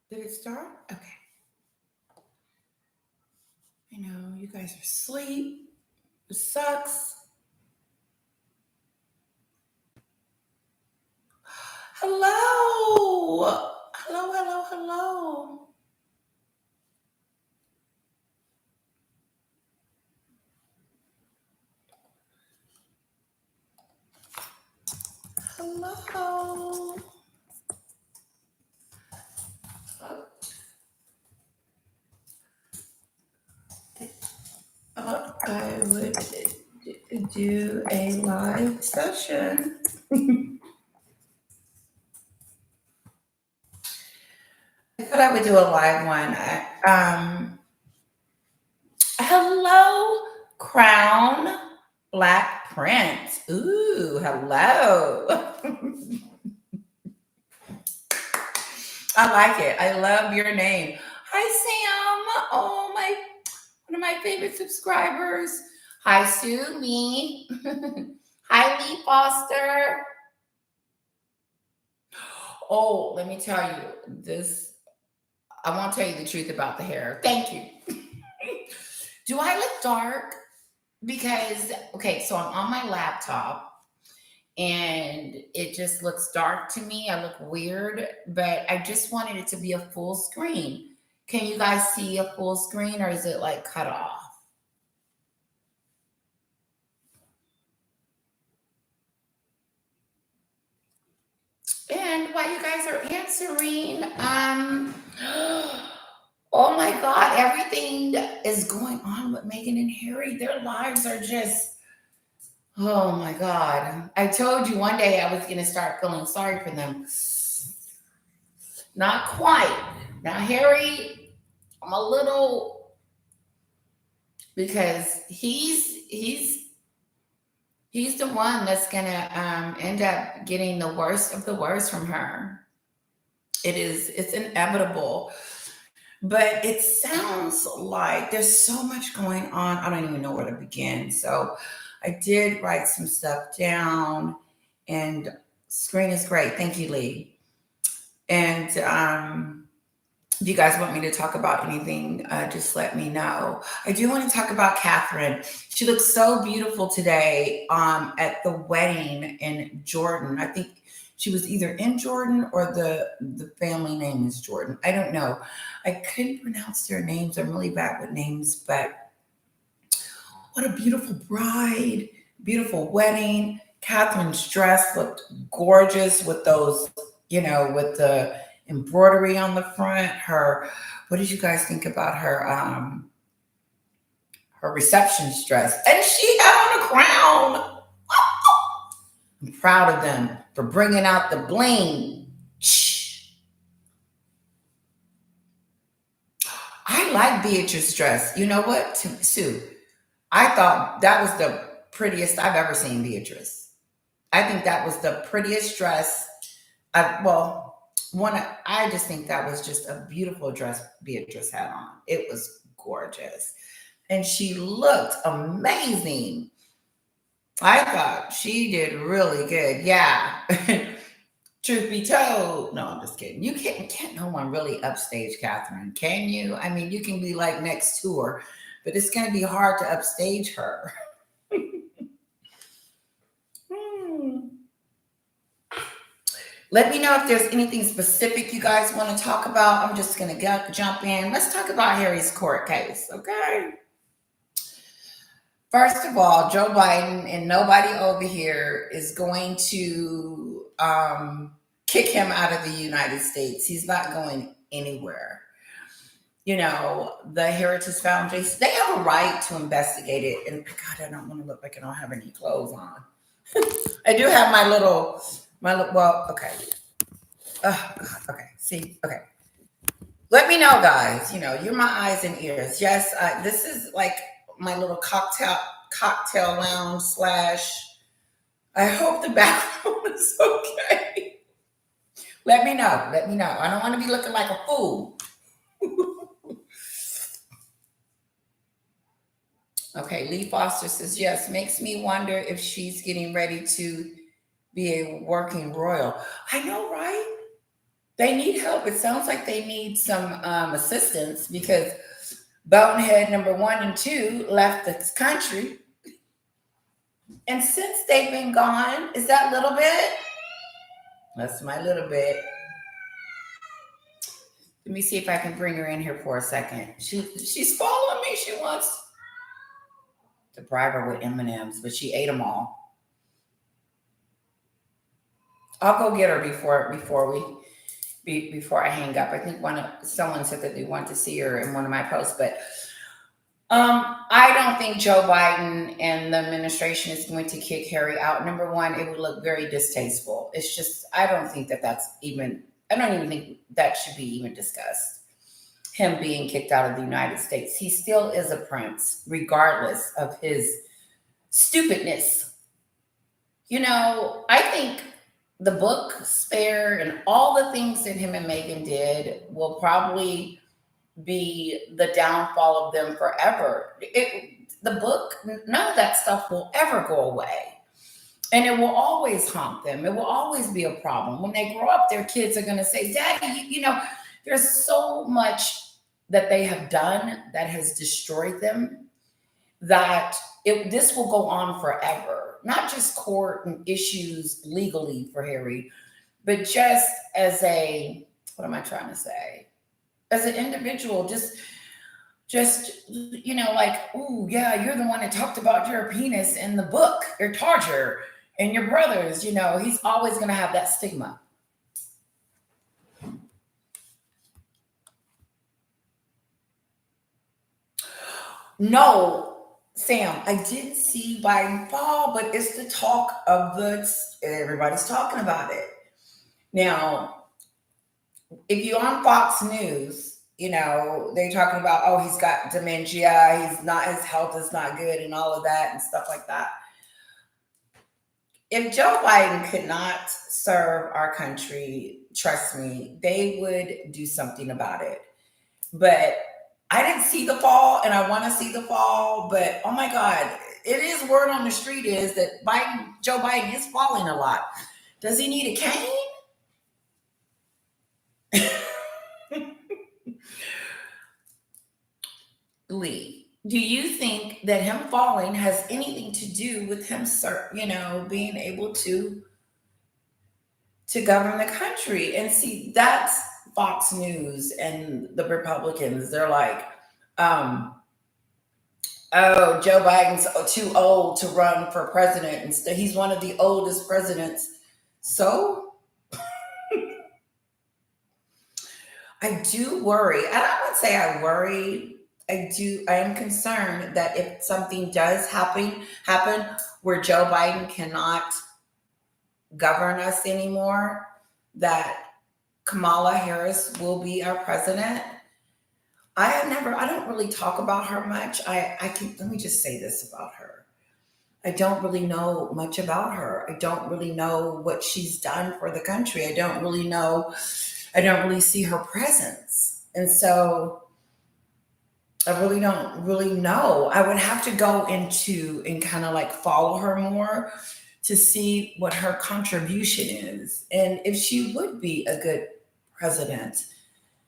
Did it start? Okay. I know you guys are asleep. It sucks. Hello. Hello, hello, hello. Hello. I would do a live session. I thought I would do a live one. Hello, Crown Black Prince. Ooh, hello. I like it. I love your name. Hi, Sam. Oh, one of my favorite subscribers. Hi, Sue Lee. Hi, Lee Foster. Oh, let me tell you this. I won't tell you the truth about the hair. Thank you. Do I look dark? Because, okay, so I'm on my laptop and it just looks dark to me. I look weird, but I just wanted it to be a full screen. Can you guys see a full screen or is it like cut off? And while you guys are answering, oh my God, everything is going on with Meghan and Harry. Their lives are just, oh my God. I told you one day I was going to start feeling sorry for them. Not quite. Now, Harry, I'm a little, because he's the one that's gonna end up getting the worst of the worst from her. It's inevitable. But it sounds like there's so much going on. I don't even know where to begin. So I did write some stuff down, and screen is great. Thank you, Lee. And if you guys want me to talk about anything, just let me know. I do want to talk about Catherine. She looks so beautiful today at the wedding in Jordan. I think she was either in Jordan or the family name is Jordan. I don't know. I couldn't pronounce their names. I'm really bad with names, but what a beautiful bride, beautiful wedding. Catherine's dress looked gorgeous with those, with the embroidery on the front. What did you guys think about her receptionist dress? And she had on a crown. I'm proud of them for bringing out the bling. I like Beatrice's dress. You know what, Sue? I thought that was the prettiest I've ever seen Beatrice. I think that was the prettiest dress. I just think that was just a beautiful dress Beatrice had on. It was gorgeous. And she looked amazing. I thought she did really good. Yeah. Truth be told, no, I'm just kidding. You can't no one really upstage Catherine, can you? I mean, you can be like next to her, but it's gonna be hard to upstage her. Let me know if there's anything specific you guys want to talk about. I'm just going to jump in. Let's talk about Harry's court case, okay? First of all, Joe Biden and nobody over here is going to kick him out of the United States. He's not going anywhere. The Heritage Foundation, they have a right to investigate it. And God, I don't want to look like I don't have any clothes on. I do have okay. Okay. See, okay. Let me know, guys. You're my eyes and ears. Yes, this is like my little cocktail lounge slash. I hope the background is okay. Let me know. Let me know. I don't want to be looking like a fool. Okay, Lee Foster says yes. Makes me wonder if she's getting ready to be a working royal. I know, right? They need help. It sounds like they need some assistance because Bonehead number one and two left the country. And since they've been gone, is that little bit? That's my little bit. Let me see if I can bring her in here for a second. She's following me. She wants to bribe her with M&Ms, but she ate them all. I'll go get her before I hang up. I think someone said that they want to see her in one of my posts, but I don't think Joe Biden and the administration is going to kick Harry out. Number one, it would look very distasteful. It's just, I don't even think that should be even discussed. Him being kicked out of the United States. He still is a prince, regardless of his stupidness. I think the book Spare and all the things that him and Meghan did will probably be the downfall of them forever. The book, none of that stuff will ever go away. And it will always haunt them. It will always be a problem. When they grow up, their kids are going to say, Daddy, there's so much that they have done that has destroyed them that this will go on forever. Not just court and issues legally for Harry, but just as what am I trying to say? As an individual, just like, oh yeah, you're the one that talked about your penis in the book, your torture, and your brothers. He's always going to have that stigma. No, Sam, I did see Biden fall, but it's the talk of everybody's talking about it. Now, if you're on Fox News, they're talking about, oh, he's got dementia, his health is not good and all of that and stuff like that. If Joe Biden could not serve our country, trust me, they would do something about it. But I didn't see the fall and I want to see the fall, but oh my God, it is word on the street is that Joe Biden is falling a lot. Does he need a cane? Lee, do you think that him falling has anything to do with him, being able to govern the country? And see, that's Fox News and the Republicans. They're like, oh, Joe Biden's too old to run for president. Instead, he's one of the oldest presidents. So I do worry. And I would say I worry. I am concerned that if something does happen where Joe Biden cannot govern us anymore, that Kamala Harris will be our president. I don't really talk about her much. Let me just say this about her. I don't really know much about her. I don't really know what she's done for the country. I don't really see her presence. And so I really don't really know. I would have to go into and kind of like follow her more to see what her contribution is and if she would be a good president,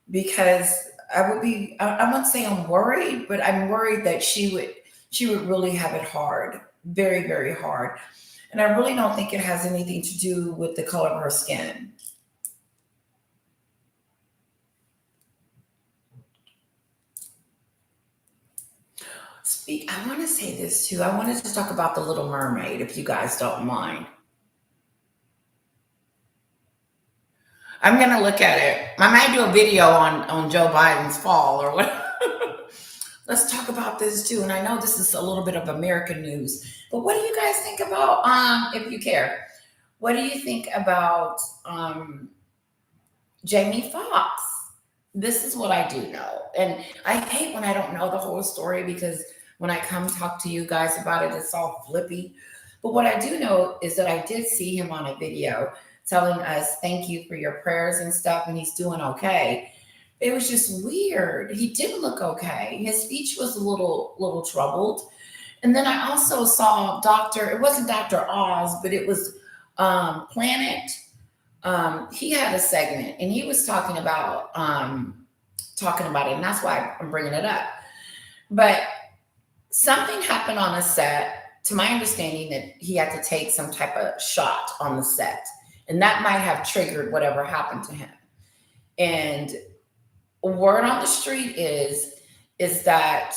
because I wouldn't say I'm worried, but I'm worried that she would really have it hard, very, very hard. And I really don't think it has anything to do with the color of her skin. I want to say this too. I wanted to talk about The Little Mermaid, if you guys don't mind. I'm going to look at it. I might do a video on Joe Biden's fall or what. Let's talk about this too. And I know this is a little bit of American news, but what do you guys think about, if you care, what do you think about Jamie Foxx? This is what I do know. And I hate when I don't know the whole story, because when I come talk to you guys about it, it's all flippy. But what I do know is that I did see him on a video telling us, thank you for your prayers and stuff, and he's doing okay. It was just weird. He didn't look okay. His speech was a little troubled. And then I also saw it wasn't Dr. Oz, but it was Planet He had a segment and he was talking about it, and that's why I'm bringing it up. But something happened on a set, to my understanding, that he had to take some type of shot on the set, and that might have triggered whatever happened to him. And word on the street is that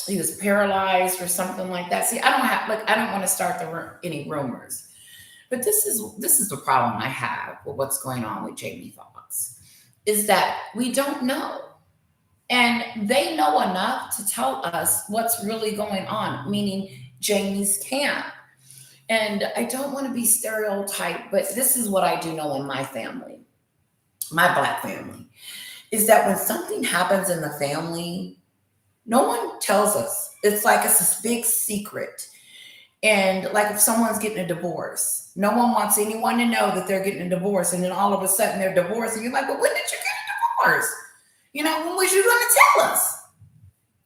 he was paralyzed or something like that. See, I don't want to start any rumors, but this is the problem I have with what's going on with Jamie Foxx, is that we don't know. And they know enough to tell us what's really going on, meaning Jamie's camp. And I don't want to be stereotyped, but this is what I do know in my family, my Black family, is that when something happens in the family, no one tells us. It's like it's this big secret. And like if someone's getting a divorce, no one wants anyone to know that they're getting a divorce. And then all of a sudden they're divorced. And you're like, well, when did you get a divorce? When was you going to tell us?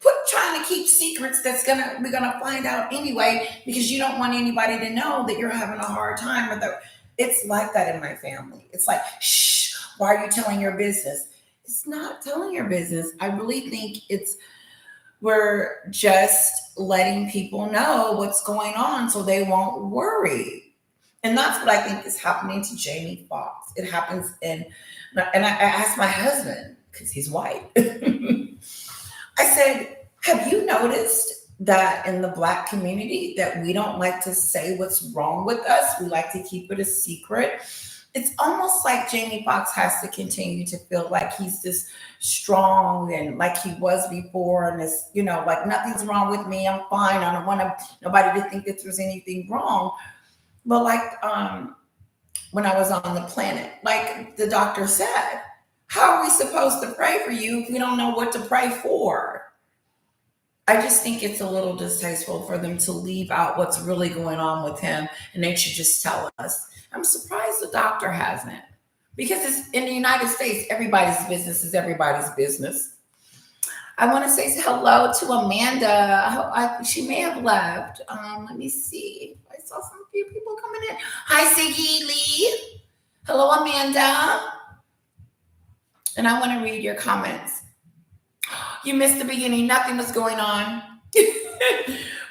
Quit trying to keep secrets we're gonna find out anyway, because you don't want anybody to know that you're having a hard time with it. It's like that in my family. It's like, shh, why are you telling your business? It's not telling your business. I really think we're just letting people know what's going on so they won't worry. And that's what I think is happening to Jamie Foxx. It happens and I asked my husband, because he's white. I said, have you noticed that in the Black community that we don't like to say what's wrong with us? We like to keep it a secret. It's almost like Jamie Foxx has to continue to feel like he's this strong and like he was before, and it's, like nothing's wrong with me. I'm fine. I don't want nobody to think that there's anything wrong. But like when I was on the planet, like the doctor said, how are we supposed to pray for you if we don't know what to pray for? I just think it's a little distasteful for them to leave out what's really going on with him, and they should just tell us. I'm surprised the doctor hasn't, because it's in the United States, everybody's business is everybody's business. I want to say hello to Amanda. She may have left. Let me see. I saw some few people coming in. Hi, Siggy Lee. Hello, Amanda. And I want to read your comments. You missed the beginning. Nothing was going on.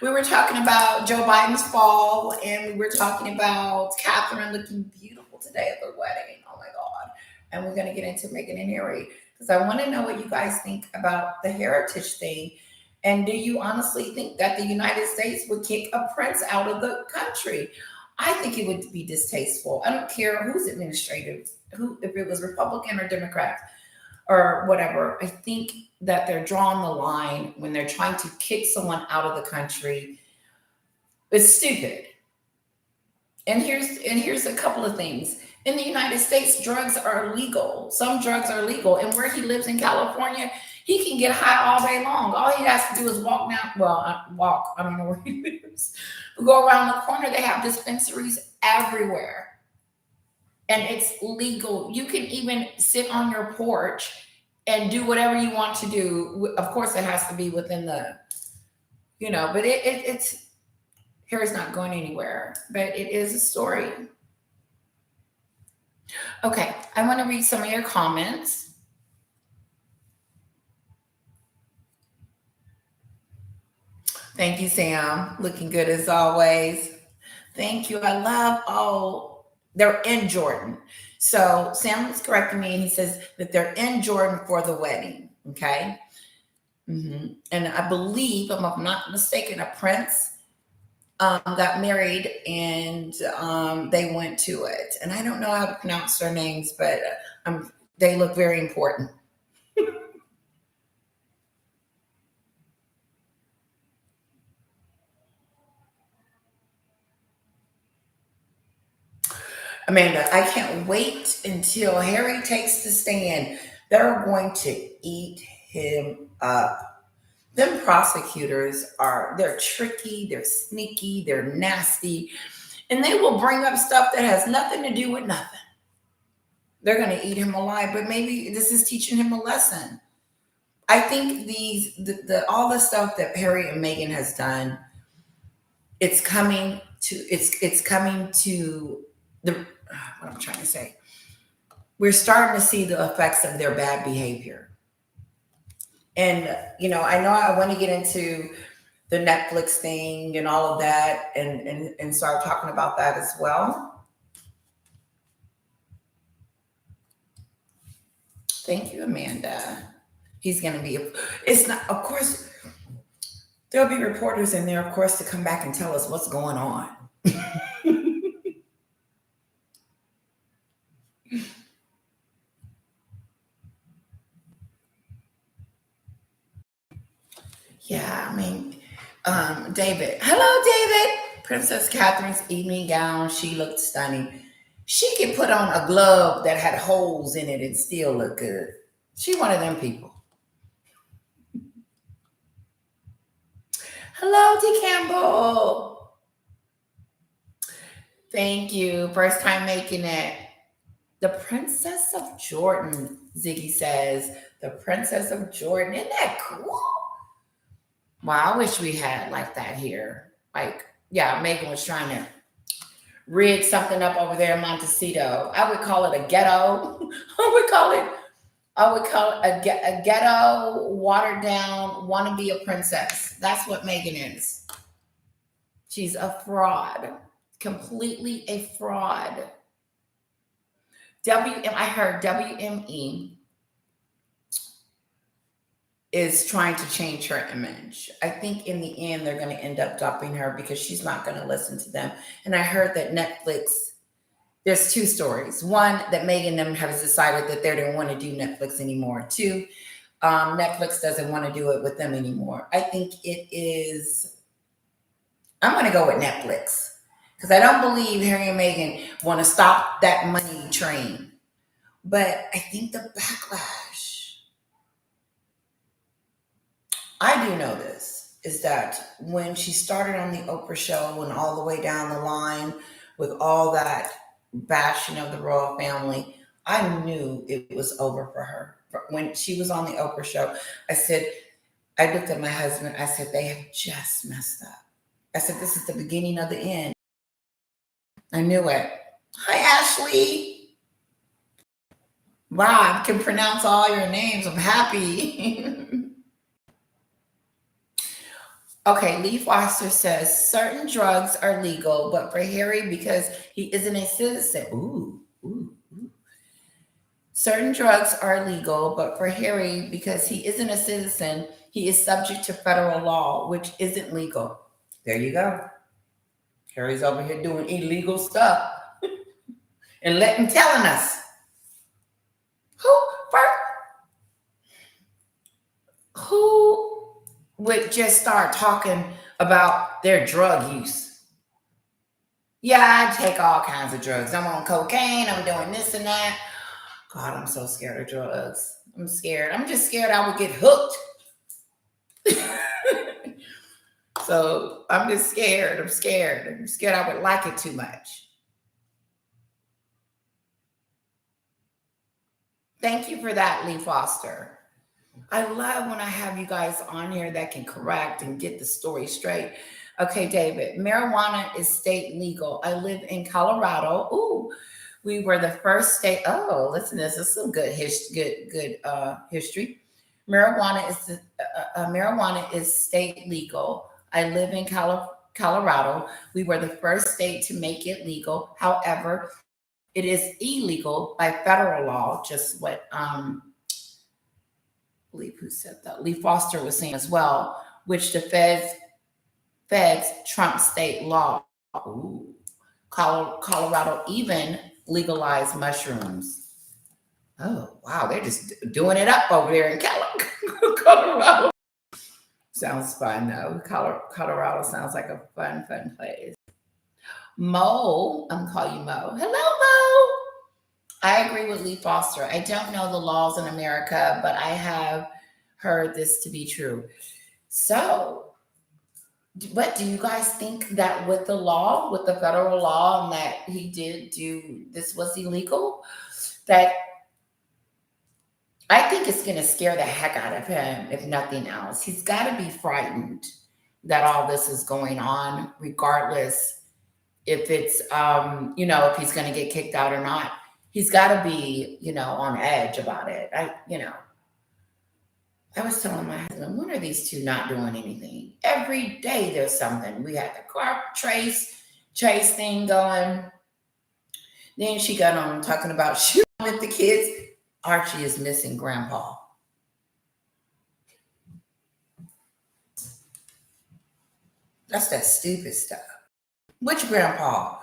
We were talking about Joe Biden's fall, and we were talking about Catherine looking beautiful today at the wedding. Oh my God. And we're going to get into Meghan and Harry, because I want to know what you guys think about the heritage thing. And do you honestly think that the United States would kick a prince out of the country? I think it would be distasteful. I don't care who's administrative, if it was Republican or Democrat or whatever. I think that they're drawing the line when they're trying to kick someone out of the country. It's stupid. And here's a couple of things. In the United States, drugs are legal. Some drugs are legal. And where he lives in California, he can get high all day long. All he has to do is walk down, walk. I don't know where he lives. Go around the corner. They have dispensaries everywhere. And it's legal. You can even sit on your porch and do whatever you want to do. Of course, it has to be within the, but it's, Harry's not going anywhere, but it is a story. Okay, I want to read some of your comments. Thank you, Sam. Looking good as always. Thank you. I love, they're in Jordan. So Sam is correcting me, and he says that they're in Jordan for the wedding. Okay. Mm-hmm. And I believe, if I'm not mistaken, a prince got married, and they went to it. And I don't know how to pronounce their names, but they look very important. Amanda, I can't wait until Harry takes the stand. They're going to eat him up. Them prosecutors they're tricky, they're sneaky, they're nasty, and they will bring up stuff that has nothing to do with nothing. They're going to eat him alive, but maybe this is teaching him a lesson. I think all the stuff that Harry and Meghan has done, it's coming to the what I'm trying to say. We're starting to see the effects of their bad behavior. And I know I want to get into the Netflix thing and all of that, and start talking about that as well. Thank you, Amanda. He's going to be. It's not. Of course, there'll be reporters in there, of course, to come back and tell us what's going on. Yeah, I mean, David. Hello, David. Princess Catherine's evening gown. She looked stunning. She could put on a glove that had holes in it and still look good. She one of them people. Hello, T. Campbell. Thank you. First time making it. The Princess of Jordan, Ziggy says. The Princess of Jordan. Isn't that cool? Wow, I wish we had like that here. Like, yeah, Megan was trying to rig something up over there in Montecito. I would call it a ghetto. I would call it a ghetto, watered down, want to be a princess. That's what Megan is. She's a fraud, completely a fraud. I heard WME is trying to change her image. I think in the end, they're going to end up dumping her because she's not going to listen to them. And I heard that Netflix, there's two stories. One, that Megan and them has decided that they don't want to do Netflix anymore. Two, Netflix doesn't want to do it with them anymore. I think I'm going to go with Netflix because I don't believe Harry and Meghan want to stop that money train. But I think the backlash, I do know this, is that when she started on the Oprah show and all the way down the line with all that bashing of the royal family, I knew it was over for her. When she was on the Oprah show, I looked at my husband, I said, they have just messed up. I said, this is the beginning of the end. I knew it. Hi, Ashley. Wow, I can pronounce all your names. I'm happy. Okay, Lee Foster says certain drugs are legal, but for Harry, because he isn't a citizen. Ooh, ooh, ooh. Certain drugs are legal, but for Harry, because he isn't a citizen, he is subject to federal law, which isn't legal. There you go. Harry's over here doing illegal stuff and telling us who would just start talking about their drug use. Yeah, I take all kinds of drugs. I'm on cocaine. I'm doing this and that. God, I'm so scared of drugs. I'm scared. I'm just scared I would get hooked. So I'm just scared. I'm scared I would like it too much. Thank you for that, Lee Foster. I love when I have you guys on here that can correct and get the story straight. Okay, David, marijuana is state legal. I live in Colorado. Ooh, we were the first state. Oh, listen, this is some good history. Marijuana is state legal. I live in Colorado. We were the first state to make it legal. However, it is illegal by federal law. Just what believe who said that. Lee Foster was saying as well, which the feds trump state law. Ooh. Colorado even legalized mushrooms. Oh, wow. They're just doing it up over there in Colorado. Sounds fun, though. Colorado sounds like a fun place. Mo, I'm going to call you Mo. Hello, Mo. I agree with Lee Foster. I don't know the laws in America, but I have heard this to be true. So, what do you guys think that with the federal law, and that he did do this was illegal? That I think it's going to scare the heck out of him, if nothing else. He's got to be frightened that all this is going on, regardless if it's if he's going to get kicked out or not. He's got to be on edge about it. I was telling my husband, when are these two not doing anything? Every day there's something. We had the car chase thing going. Then she got on talking about shooting with the kids. Archie is missing grandpa. That's that stupid stuff. Which grandpa?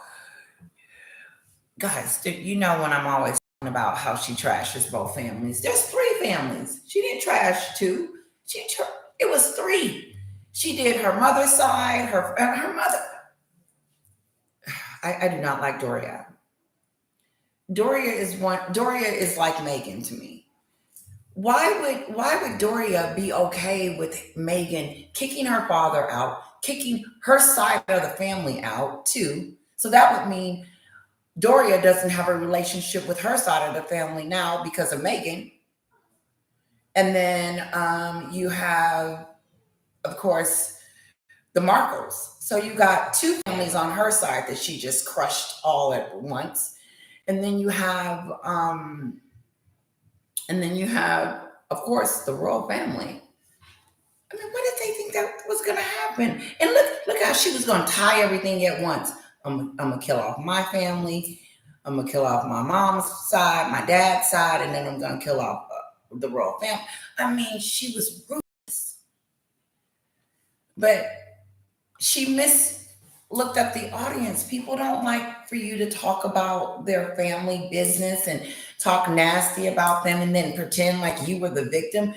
Guys, when I'm always talking about how she trashes both families. There's three families. She didn't trash two. It was three. She did her mother's side, her mother. I do not like Doria. Doria is like Megan to me. Why would Doria be okay with Megan kicking her father out, kicking her side of the family out too? So that would mean Doria doesn't have a relationship with her side of the family now because of Megan. And then you have, of course, the Markles. So you got two families on her side that she just crushed all at once. And then you have, of course, the royal family. I mean, what did they think that was going to happen? And look how she was going to tie everything at once. I'm going to kill off my family. I'm going to kill off my mom's side, my dad's side, and then I'm going to kill off the royal family. I mean, she was ruthless. But she looked at the audience. People don't like for you to talk about their family business and talk nasty about them and then pretend like you were the victim.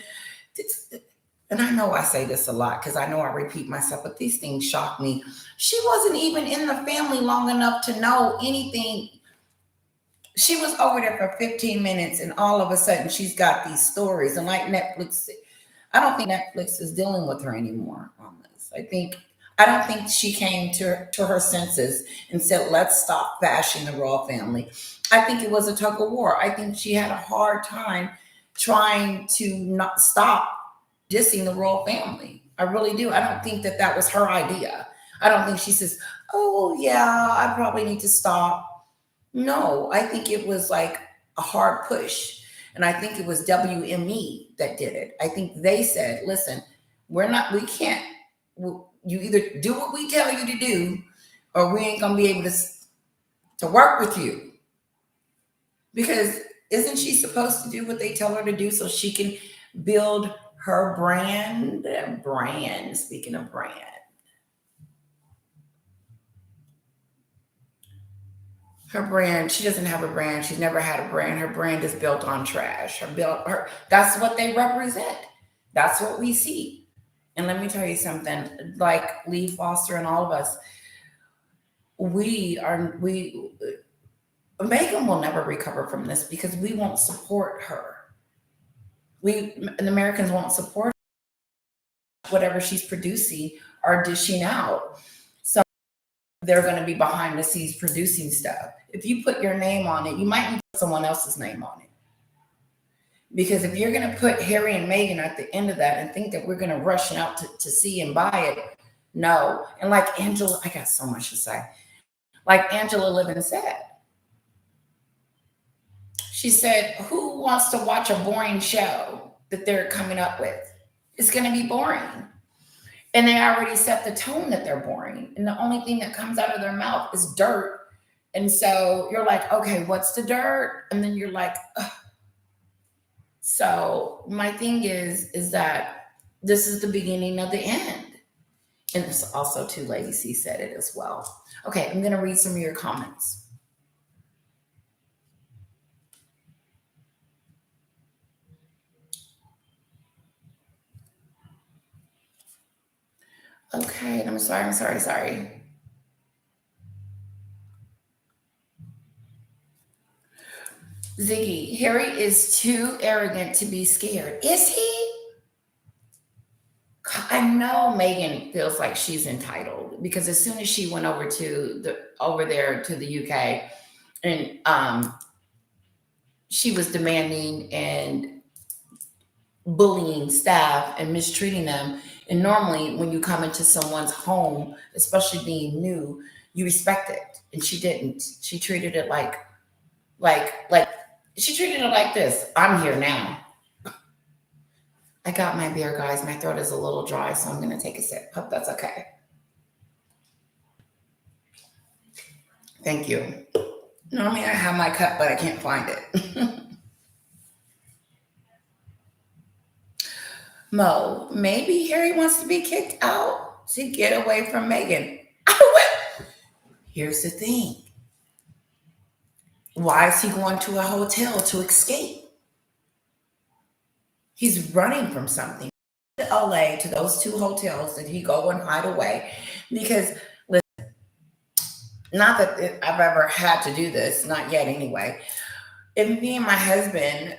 And I know I say this a lot because I know I repeat myself, but these things shock me. She wasn't even in the family long enough to know anything. She was over there for 15 minutes and all of a sudden she's got these stories. And like Netflix, I don't think Netflix is dealing with her anymore on this. I don't think she came to her senses and said, let's stop bashing the royal family. I think it was a tug of war. I think she had a hard time trying to not stop dissing the royal family. I really do. I don't think that was her idea. I don't think she says, oh yeah, I probably need to stop. No, I think it was like a hard push. And I think it was WME that did it. I think they said, listen, we can't, you either do what we tell you to do, or we ain't going to be able to work with you. Because isn't she supposed to do what they tell her to do so she can build her brand? Speaking of brand. Her brand, she doesn't have a brand. She's never had a brand. Her brand is built on trash. That's what they represent. That's what we see. And let me tell you something, like Lee Foster and all of us, Megan will never recover from this because we won't support her. And Americans won't support whatever she's producing or dishing out. So they're going to be behind the scenes producing stuff. If you put your name on it, you might need to put someone else's name on it. Because if you're going to put Harry and Meghan at the end of that and think that we're going to rush out to see and buy it, no. And like Angela, I got so much to say. Like Angela Livin said, she said, who wants to watch a boring show that they're coming up with? It's going to be boring. And they already set the tone that they're boring. And the only thing that comes out of their mouth is dirt. And so you're like, okay, what's the dirt? And then you're like, ugh. So my thing is that this is the beginning of the end. And it's also too Lacey said it as well. Okay, I'm going to read some of your comments. Okay, I'm sorry. Ziggy, Harry is too arrogant to be scared. Is he? I know Megan feels like she's entitled because as soon as she went over there to the UK and she was demanding and bullying staff and mistreating them. And normally when you come into someone's home, especially being new, You respect it. And she didn't. She treated it like she treated it like this. I'm here now. I got my beer, guys. My throat is a little dry, so I'm gonna take a sip. Hope that's okay. Thank you. Normally I have my cup, but I can't find it. Mo, maybe Harry wants to be kicked out to get away from Megan. Here's the thing. Why is he going to a hotel to escape? He's running from something. To LA to those two hotels that he go and hide away because not that I've ever had to do this, not yet anyway. If me and my husband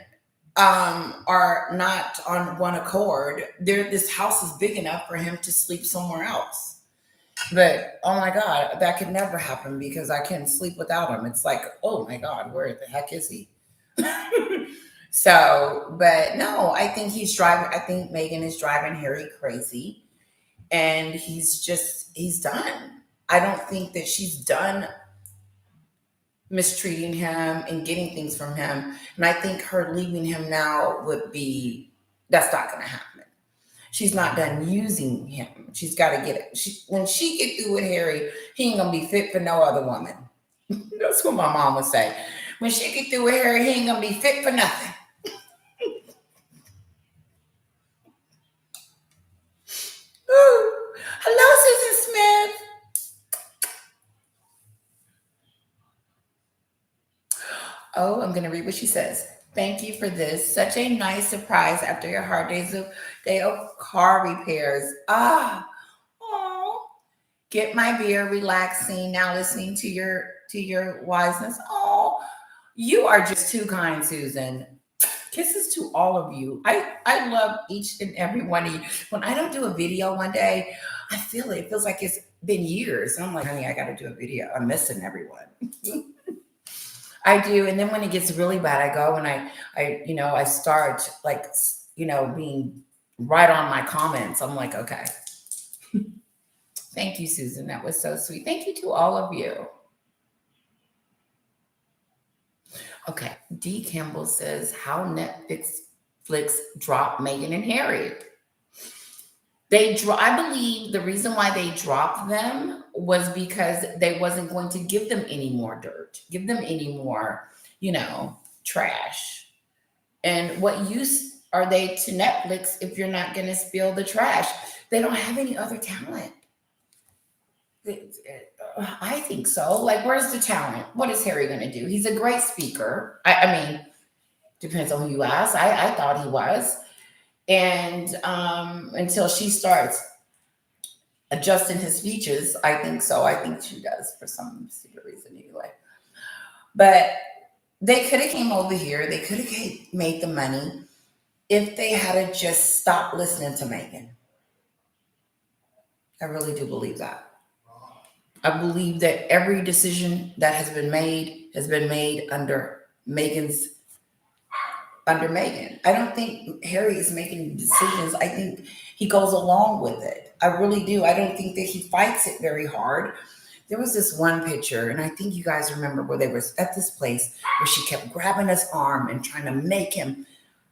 are not on one accord, this house is big enough for him to sleep somewhere else. But oh my God, that could never happen because I can't sleep without him. It's like, oh my God, where the heck is he? So, but no, I think he's driving. I think Megan is driving Harry crazy, and he's done. I don't think that she's done mistreating him and getting things from him. And I think her leaving him now would be that's not going to happen. She's not done using him. She's got to get it. When she get through with Harry, he ain't gonna be fit for no other woman. That's what my mom would say. When she get through with Harry, he ain't gonna be fit for nothing. Ooh. Hello, Susan Smith. Oh, I'm going to read what she says. Thank you for this. Such a nice surprise after your hard day of car repairs. Oh, get my beer, relaxing, now listening to your wiseness. Oh, you are just too kind, Susan. Kisses to all of you. I love each and every one of you. When I don't do a video one day, I feel it. It feels like it's been years. And I'm like, honey, I got to do a video. I'm missing everyone. I do, and then when it gets really bad, I go and I start like being right on my comments. I'm like, okay, thank you, Susan. That was so sweet. Thank you to all of you. Okay, D. Campbell says how Netflix dropped Meghan and Harry. I believe the reason why they dropped them was because they wasn't going to give them any more dirt, give them any more, trash. And what use are they to Netflix if you're not going to spill the trash? They don't have any other talent. I think so. Like, where's the talent? What is Harry going to do? He's a great speaker. I mean, depends on who you ask. I thought he was. And until she starts adjusting his speeches, I think so. I think she does for some stupid reason anyway. But they could have came over here. They could have made the money if they had just stopped listening to Megan. I really do believe that. I believe that every decision that has been made under Megan. I don't think Harry is making decisions. I think he goes along with it. I really do. I don't think that he fights it very hard. There was this one picture, and I think you guys remember where they were at this place where she kept grabbing his arm and trying to make him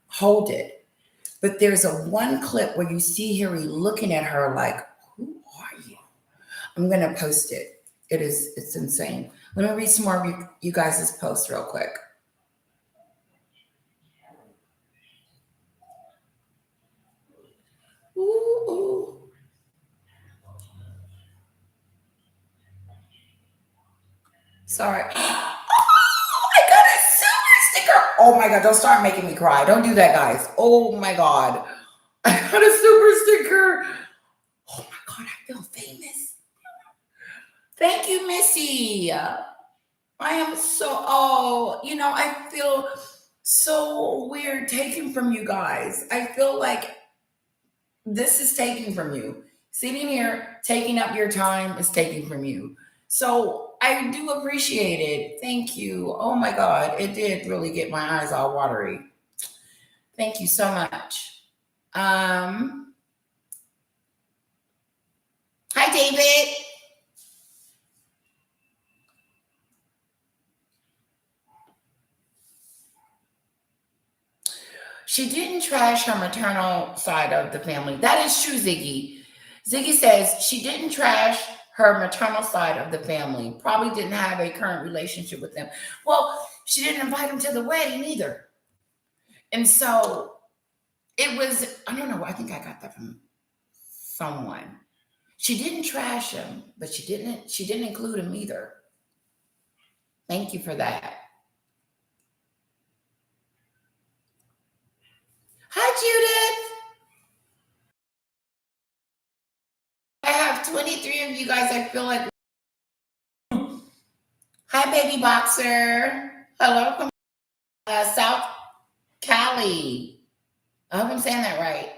hold it. But there's a one clip where you see Harry looking at her like, who are you? I'm going to post it. It's insane. Let me read some more of you guys' posts real quick. Ooh. Sorry. Oh, I got a silver sticker. Oh my God, don't start making me cry. Don't do that, guys. Oh my God. I got a super sticker. Oh my God, I feel famous. Thank you, Missy. I am I feel so weird taken from you guys. I feel like this is taken from you. Sitting here, taking up your time is taken from you. So I do appreciate it. Thank you. Oh my God, it did really get my eyes all watery. Thank you so much. Hi, David. She didn't trash her maternal side of the family. That is true, Ziggy. Ziggy says she didn't trash her maternal side of the family. Probably didn't have a current relationship with them. Well, she didn't invite him to the wedding either. And so it was, I don't know, I think I got that from someone. She didn't trash him, but she didn't include him either. Thank you for that. Hi, Judith. I have 23 of you guys. I feel like, hi, baby boxer. Hello from South Cali. I hope I'm saying that right.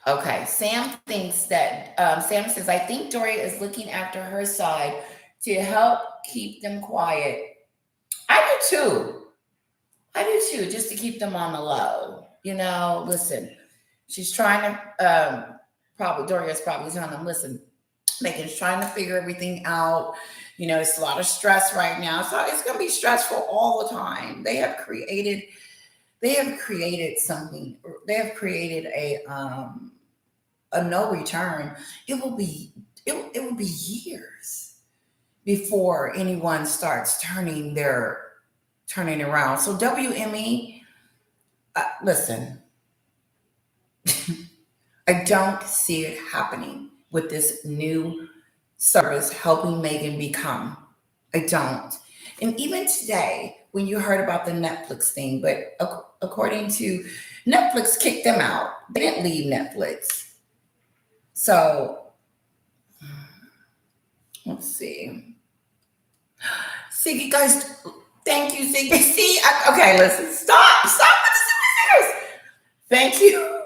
Okay, Sam says, I think Doria is looking after her side to help keep them quiet. I do too. I do too, just to keep them on the low. Listen, she's trying to, Doria's probably telling them, listen, Megan's trying to figure everything out. It's a lot of stress right now. So it's going to be stressful all the time. They have created something. They have created a no return. It will be years before anyone starts turning around. So WME, listen, I don't see it happening with this new service helping Megan become. I don't. And even today, when you heard about the Netflix thing, but according to Netflix, kicked them out. They didn't leave Netflix. So let's see. Siggy, guys, thank you, Siggy. See, okay, listen, stop with the super singers. Thank you.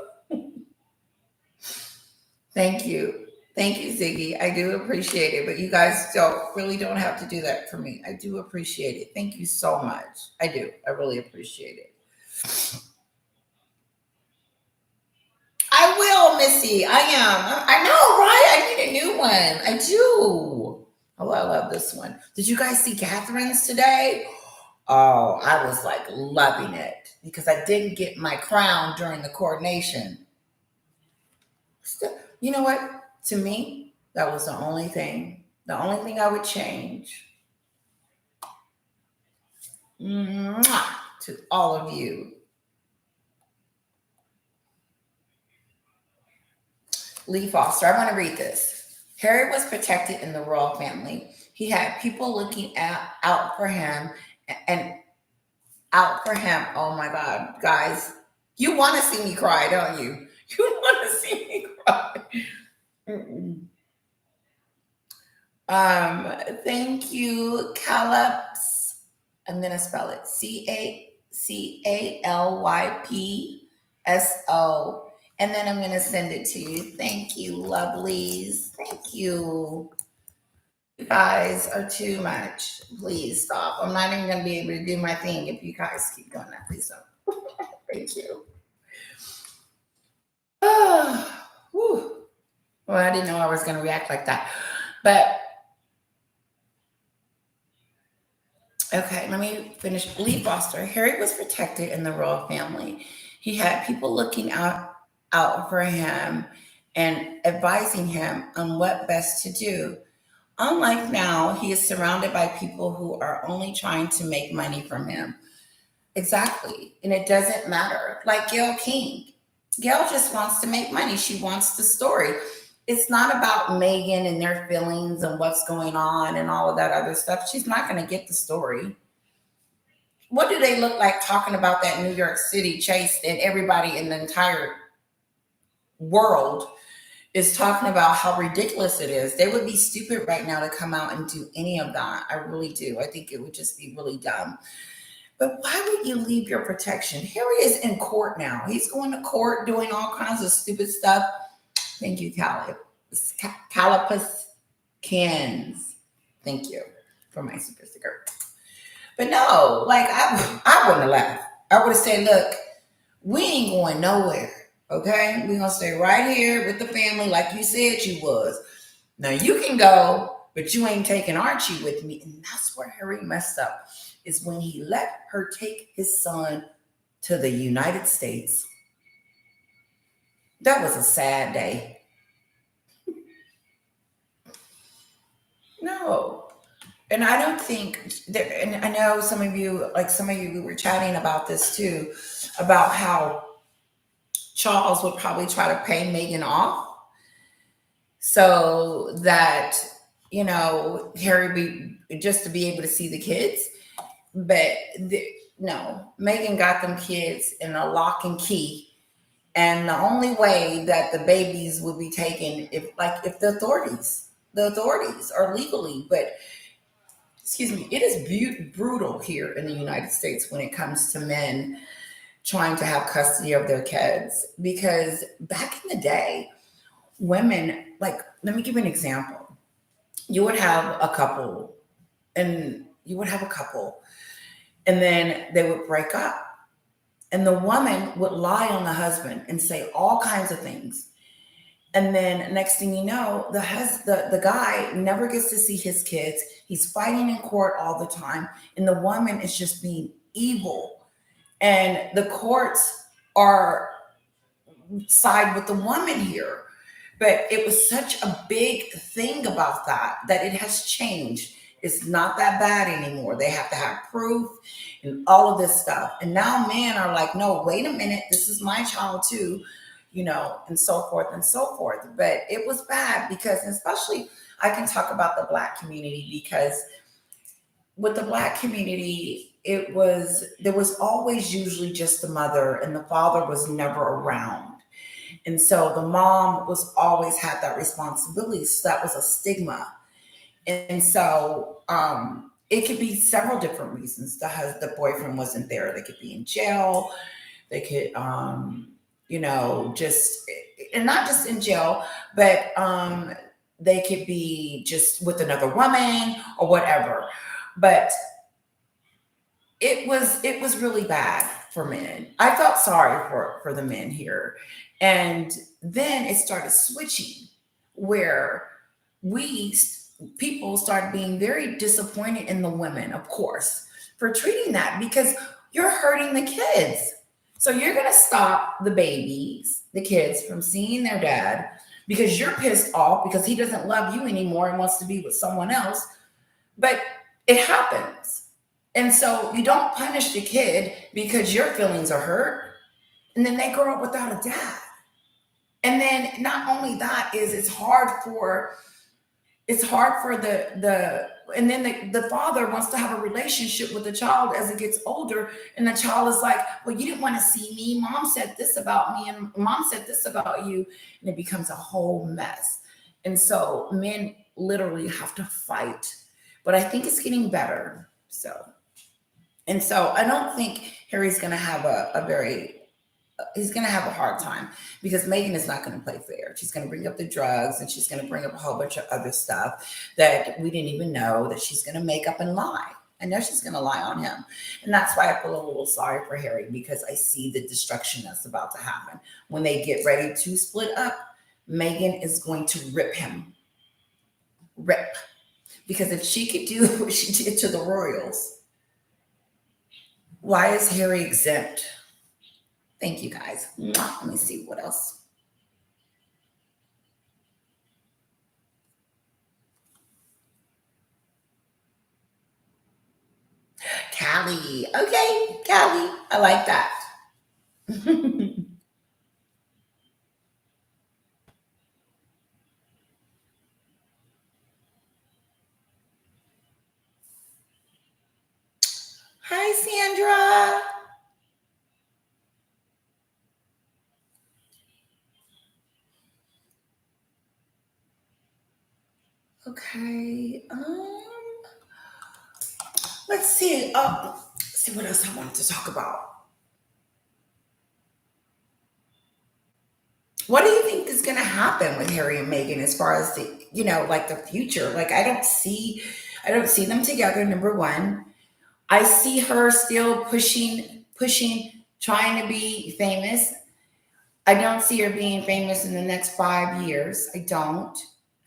Thank you. Thank you, Ziggy. I do appreciate it, but you guys really don't have to do that for me. I do appreciate it. Thank you so much. I do. I really appreciate it. I will, Missy. I am. I know, right? I need a new one. I do. Oh, I love this one. Did you guys see Catherine's today? Oh, I was like loving it because I didn't get my crown during the coronation. You know what? To me, that was the only thing I would change. Mwah, to all of you. Lee Foster, I want to read this. Harry was protected in the royal family. He had people looking out for him and out for him. Oh my God, guys, you want to see me cry, don't you? You want to see me cry. Mm-mm. Thank you, Calyps. I'm gonna spell it CALYPSO, and then I'm gonna send it to you. Thank you, lovelies. Thank you. You guys are too much. Please stop. I'm not even gonna be able to do my thing if you guys keep doing that. Please don't. Thank you. Whew. Well, I didn't know I was gonna react like that, but okay, let me finish. Lee Foster. Harry was protected in the royal family. He had people looking out for him and advising him on what best to do. Unlike now, he is surrounded by people who are only trying to make money from him. Exactly. And it doesn't matter. Like Gail King. Gail just wants to make money. She wants the story. It's not about Megan and their feelings and what's going on and all of that other stuff. She's not going to get the story. What do they look like talking about that New York City chase, and everybody in the entire world is talking about how ridiculous it is? They would be stupid right now to come out and do any of that. I really do. I think it would just be really dumb. But why would you leave your protection? Harry is in court now. He's going to court doing all kinds of stupid stuff. Thank you, Calipus Cans. Thank you for my super sticker. But no, like I wouldn't have left. I would have said, look, we ain't going nowhere. Okay? We're gonna stay right here with the family like you said you was. Now you can go but you ain't taking Archie with me. And that's where Harry messed up, is when he let her take his son to the United States. That was a sad day. No. And I don't think there, and I know some of you, we were chatting about this too, about how Charles would probably try to pay Megan off so that, Harry be just to be able to see the kids. But no, Megan got them kids in a lock and key. And the only way that the babies would be taken, if the authorities are legally, but excuse me, it is brutal here in the United States when it comes to men trying to have custody of their kids. Because back in the day, women, like, let me give you an example. You would have a couple, and you would have a couple, and then they would break up. And the woman would lie on the husband and say all kinds of things. And then next thing you know, the guy never gets to see his kids. He's fighting in court all the time, and the woman is just being evil. And the courts are side with the woman here. But it was such a big thing about that it has changed. It's not that bad anymore. They have to have proof and all of this stuff. And now men are like, no, wait a minute, this is my child too, and so forth and so forth. But it was bad because, especially, I can talk about the Black community, because with the Black community, there was always usually just the mother, and the father was never around. And so the mom was always had that responsibility. So that was a stigma. And so it could be several different reasons. The boyfriend wasn't there. They could be in jail. They could, just, and not just in jail, but they could be just with another woman or whatever. But it was really bad for men. I felt sorry for the men here. And then it started switching, where we people started being very disappointed in the women, of course, for treating that, because you're hurting the kids. So you're going to stop the kids from seeing their dad because you're pissed off because he doesn't love you anymore and wants to be with someone else. But it happens. And so you don't punish the kid because your feelings are hurt. And then they grow up without a dad. And then not only that, is it's hard for the and then the father wants to have a relationship with the child as it gets older, and the child is like, well, you didn't want to see me, mom said this about me, and mom said this about you, and it becomes a whole mess. And so men literally have to fight, but I think it's getting better. So I don't think Harry's going to have a very he's going to have a hard time, because Megan is not going to play fair. She's going to bring up the drugs, and she's going to bring up a whole bunch of other stuff that we didn't even know, that she's going to make up and lie. I know she's going to lie on him. And that's why I feel a little sorry for Harry, because I see the destruction that's about to happen. When they get ready to split up, Megan is going to rip him. Rip. Because if she could do what she did to the Royals, why is Harry exempt? Thank you, guys. Let me see what else. Callie. Okay, Callie. I like that. Hi, Sandra. Okay. Let's see. See what else I wanted to talk about. What do you think is going to happen with Harry and Meghan, as far as like the future? Like, I don't see them together. Number one, I see her still pushing, trying to be famous. I don't see her being famous in the next 5 years. I don't.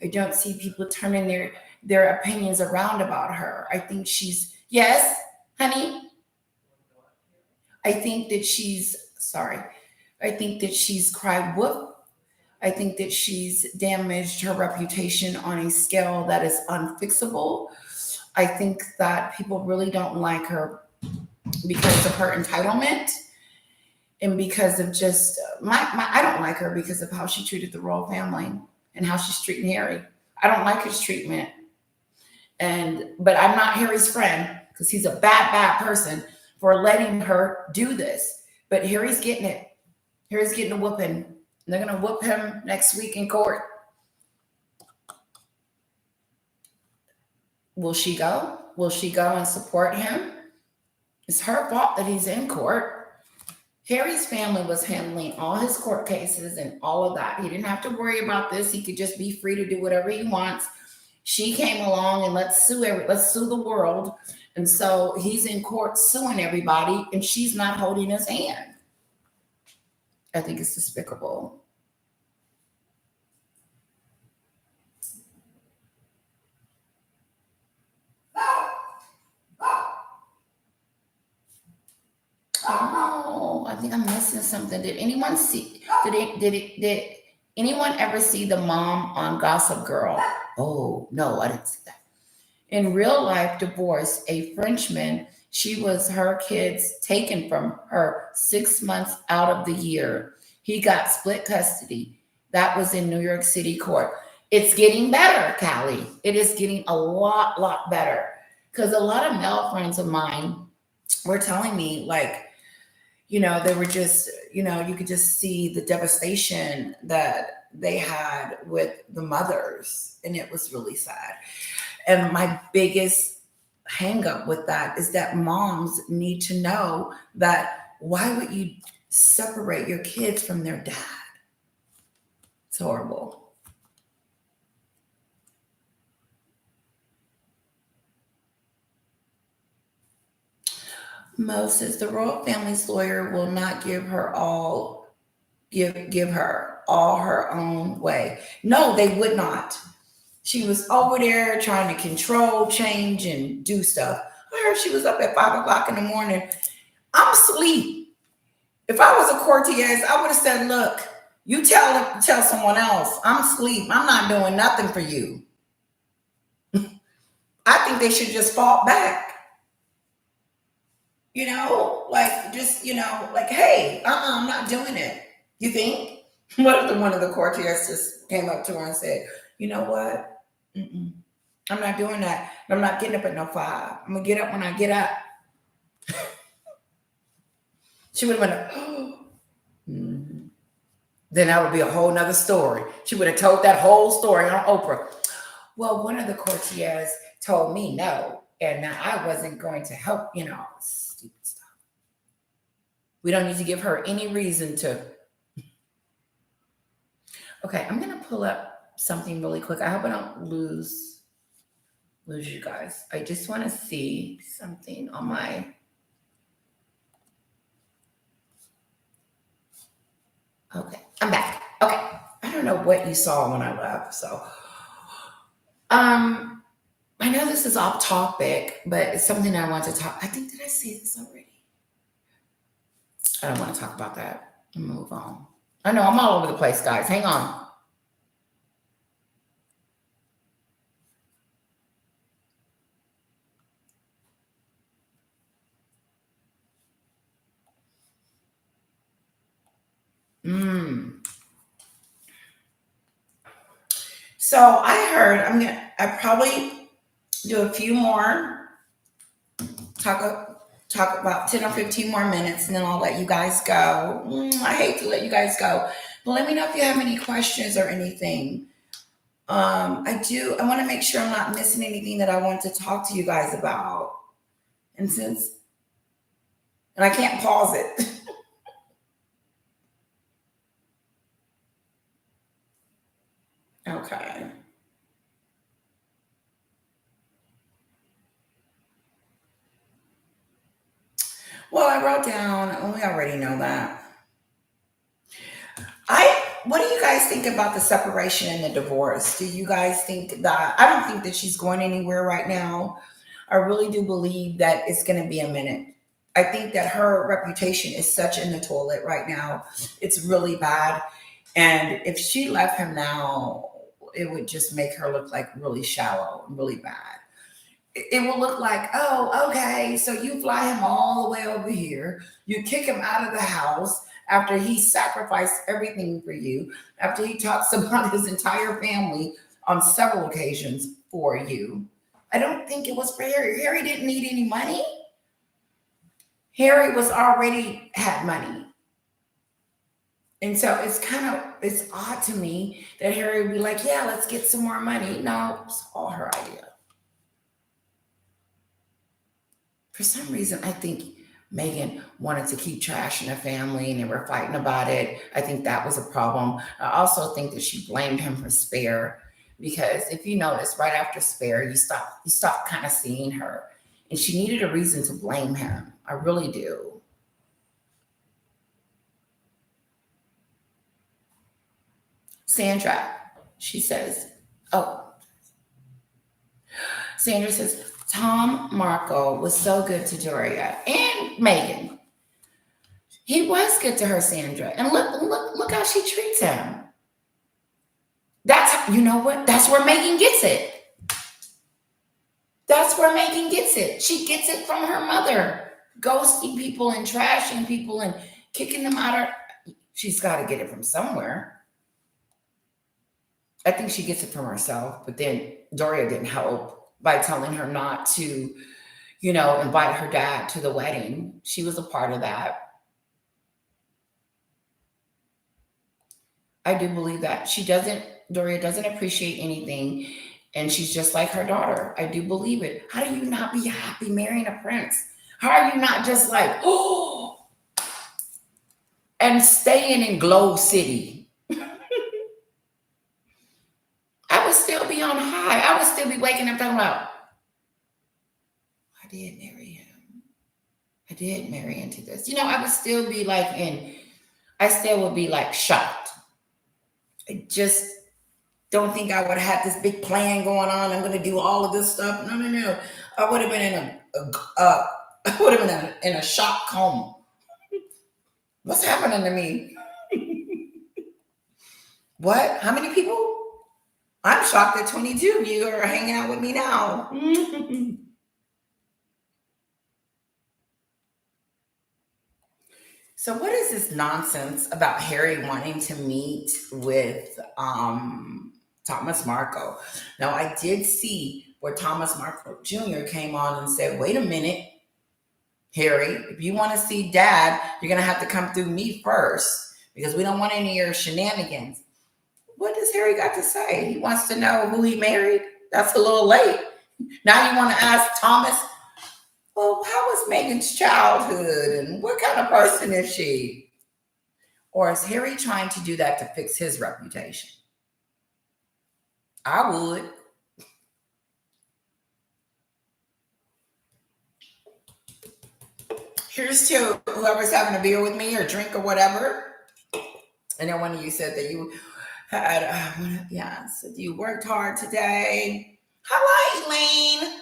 I don't see people turning their opinions around about her. I think she's, yes, honey, I think that she's, sorry, I think that she's cried wolf. I think that she's damaged her reputation on a scale that is unfixable. I think that people really don't like her because of her entitlement and because of just I don't like her because of how she treated the royal family and how she's treating Harry. I don't like his treatment. And but I'm not Harry's friend because he's a bad person for letting her do this. But Harry's getting it. Harry's getting a whooping. They're gonna whoop him next week in court. Will she go? Will she go and support him? It's her fault that he's in court. Harry's family was handling all his court cases and all of that. He didn't have to worry about this. He could just be free to do whatever he wants. She came along and let's sue the world. And so he's in court suing everybody and she's not holding his hand. I think it's despicable. Oh, I think I'm missing something. Did anyone see? Did anyone ever see the mom on Gossip Girl? Oh no, I didn't see that. In real life divorce, a Frenchman. She was her kids taken from her 6 months out of the year. He got split custody. That was in New York City court. It's getting better, Callie. It is getting a lot better. Because a lot of male friends of mine were telling me, like, they were just, you could just see the devastation that they had with the mothers. And it was really sad. And my biggest hang up with that is that moms need to know that why would you separate your kids from their dad? It's horrible. Mo says the royal family's lawyer will not give her all her own way. No, they would not. She was over there trying to control, change, and do stuff. I heard she was up at 5 o'clock in the morning. I'm asleep. If I was a courtier, I would have said, look, you tell someone else. I'm asleep. I'm not doing nothing for you. I think they should just fall back. Like, hey, I'm not doing it. You think? What if one of the courtiers just came up to her and said, you know what? I'm not doing that. I'm not getting up at no 5. I'm going to get up when I get up. She would have been like, oh. Then that would be a whole nother story. She would have told that whole story on Oprah. Well, one of the courtiers told me no, and I wasn't going to help, stupid stuff. We don't need to give her any reason to. Okay, I'm going to pull up something really quick. I hope I don't lose you guys. I just want to see something on my. Okay, I'm back. Okay, I don't know what you saw when I left, so I know this is off topic, but it's something I want to talk. I think, did I say this already? I don't want to talk about that. Move on. I know I'm all over the place, guys. Hang on. So I heard I probably do a few more, talk about 10 or 15 more minutes, and then I'll let you guys go. I hate to let you guys go, but let me know if you have any questions or anything. I want to make sure I'm not missing anything that I want to talk to you guys about. And I can't pause it. Okay. Well, I wrote down, we already know that. What do you guys think about the separation and the divorce? Do you guys think that, I don't think that she's going anywhere right now. I really do believe that it's going to be a minute. I think that her reputation is such in the toilet right now. It's really bad. And if she left him now, it would just make her look like really shallow and really bad. It will look like, oh, okay, so you fly him all the way over here, you kick him out of the house after he sacrificed everything for you, after he talks about his entire family on several occasions for you. I don't think it was for Harry. Harry didn't need any money. Harry was already had money. And so it's odd to me that Harry would be like, yeah, let's get some more money. No, it's all her idea. For some reason, I think Megan wanted to keep trashing the family and they were fighting about it. I think that was a problem. I also think that she blamed him for Spare because if you notice, right after Spare, you stop kind of seeing her. And she needed a reason to blame him. I really do. Sandra, she says, oh, Sandra says, Tom Marco was so good to Doria and Megan. He was good to her, Sandra. And look how she treats him. That's, you know what? That's where Megan gets it. That's where Megan gets it. She gets it from her mother. Ghosting people and trashing people and kicking them out of, she's got to get it from somewhere. I think she gets it from herself, but then Doria didn't help by telling her not to, invite her dad to the wedding. She was a part of that. I do believe that. Doria doesn't appreciate anything, and she's just like her daughter. I do believe it. How do you not be happy marrying a prince? How are you not just like, oh, and staying in Glow City? I would still be on high. I would still be waking up talking about, I did marry him. I did marry into this. I would still be like I still would be like shocked. I just don't think I would have had this big plan going on. I'm going to do all of this stuff. No, no, no. I would have been I would have been in a shock coma. What's happening to me? What? How many people? I'm shocked that 22 of you are hanging out with me now. So what is this nonsense about Harry wanting to meet with Thomas Marco? Now I did see where Thomas Marco Jr. came on and said, wait a minute, Harry, if you want to see Dad, you're gonna have to come through me first because we don't want any of your shenanigans. What does Harry got to say? He wants to know who he married. That's a little late. Now you want to ask Thomas, well, how was Megan's childhood and what kind of person is she? Or is Harry trying to do that to fix his reputation? I would. Here's to whoever's having a beer with me or drink or whatever. And then one of you said that you had, said you worked hard today. Hi, Elaine.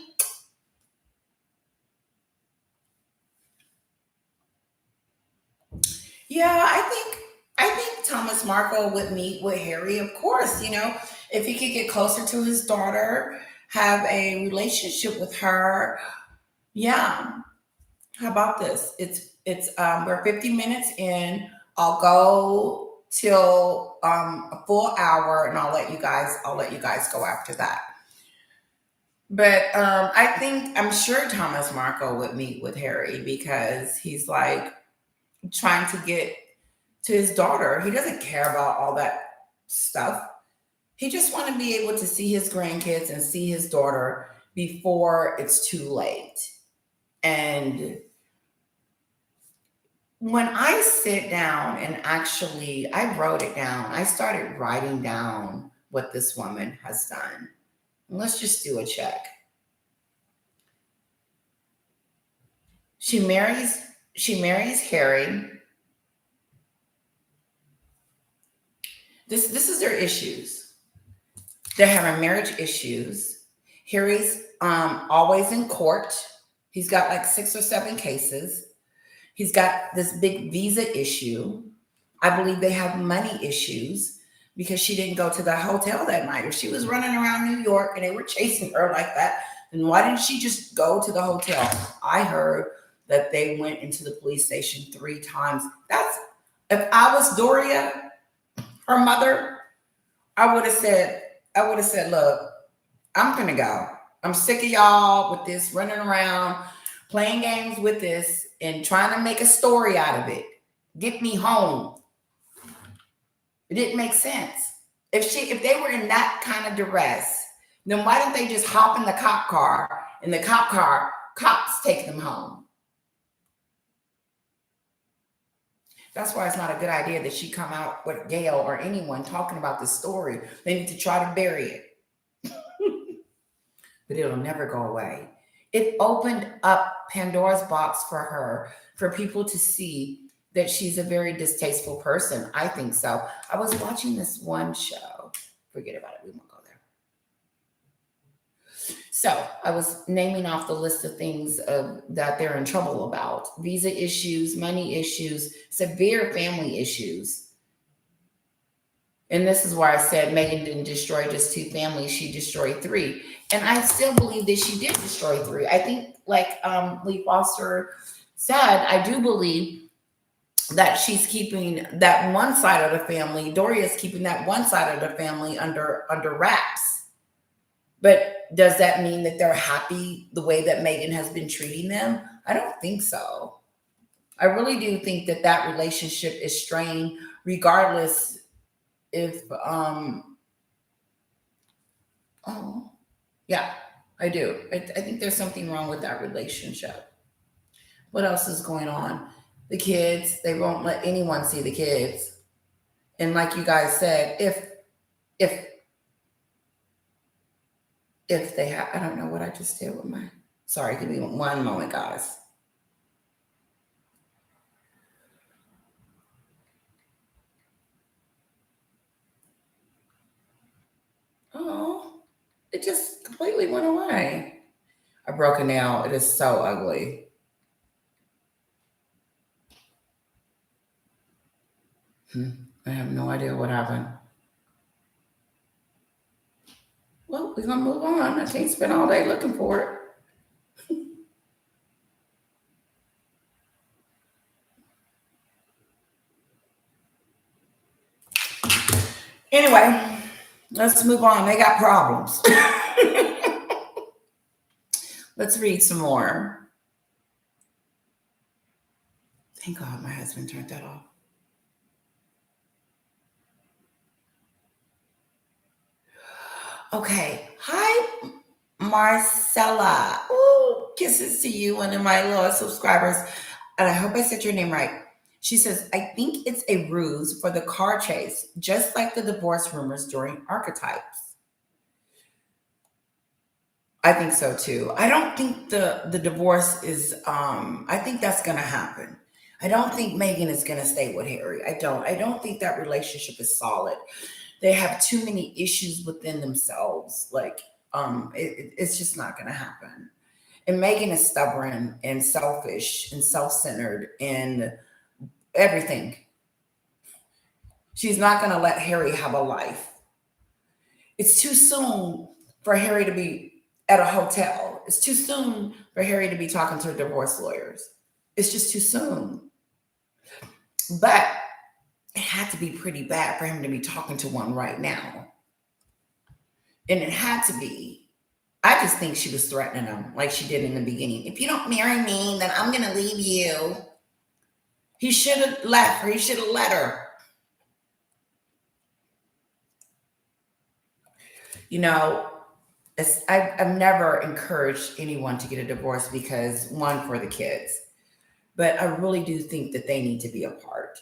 Yeah, I think Thomas Marco would meet with Harry, of course, if he could get closer to his daughter, have a relationship with her. Yeah. How about this? We're 50 minutes in. I'll go till a full hour and I'll let you guys go after that. But I'm sure Thomas Marco would meet with Harry because he's like trying to get to his daughter. He doesn't care about all that stuff. He just want to be able to see his grandkids and see his daughter before it's too late. And when I sit down and actually I wrote it down, I started writing down what this woman has done. And let's just do a check. She marries Harry. This is their issues. They're having marriage issues. Harry's always in court. He's got like 6 or 7 cases. He's got this big visa issue. I believe they have money issues because she didn't go to the hotel that night. If she was running around New York and they were chasing her like that, then why didn't she just go to the hotel? I heard that they went into the police station 3 times. That's, if I was Doria, her mother, I would have said, look, I'm gonna go. I'm sick of y'all with this running around, playing games with this, and trying to make a story out of it. Get me home. It didn't make sense. If they were in that kind of duress, then why don't they just hop in the cop car and the cops take them home? That's why it's not a good idea that she come out with Gail or anyone talking about this story. They need to try to bury it. But it'll never go away. It opened up Pandora's box for her, for people to see that she's a very distasteful person. I think so. I was watching this one show. Forget about it. We won't go there. So I was naming off the list of things that they're in trouble about. Visa issues, money issues, severe family issues. And this is why I said Megan didn't destroy just 2 families. She destroyed 3. And I still believe that she did destroy 3. I think, like Lee Foster said, I do believe that she's keeping that one side of the family, Doria's keeping that one side of the family under wraps. But does that mean that they're happy the way that Megan has been treating them? I don't think so. I really do think that that relationship is strained, regardless if oh yeah, I do. I think there's something wrong with that relationship. What else is going on? The kids, they won't let anyone see the kids. And like you guys said, if they have, I don't know what I just did with my, sorry, give me one moment, guys. Oh, it just completely went away. I broke a nail. It is so ugly. I have no idea what happened. Well, we're gonna move on. I can't spend all day looking for it. Anyway, let's move on. They got problems. Let's read some more. Thank God my husband turned that off. Okay. Hi, Marcella. Ooh, kisses to you, one of my loyal subscribers. And I hope I said your name right. She says, I think it's a ruse for the car chase, just like the divorce rumors during Archetypes. I think so too. I don't think the divorce is I think that's gonna happen. I don't think Megan is gonna stay with Harry. I don't think that relationship is solid. They have too many issues within themselves. Like it's just not gonna happen. And Megan is stubborn and selfish and self-centered and everything. She's not gonna let Harry have a life. It's too soon for Harry to be at a hotel. It's too soon for Harry to be talking to divorce lawyers. It's just too soon. But it had to be pretty bad for him to be talking to one right now. And it had to be. I just think she was threatening him like she did in the beginning. If you don't marry me, then I'm going to leave you. He should have left her. He should have let her. You know, I've never encouraged anyone to get a divorce because, one, for the kids. But I really do think that they need to be apart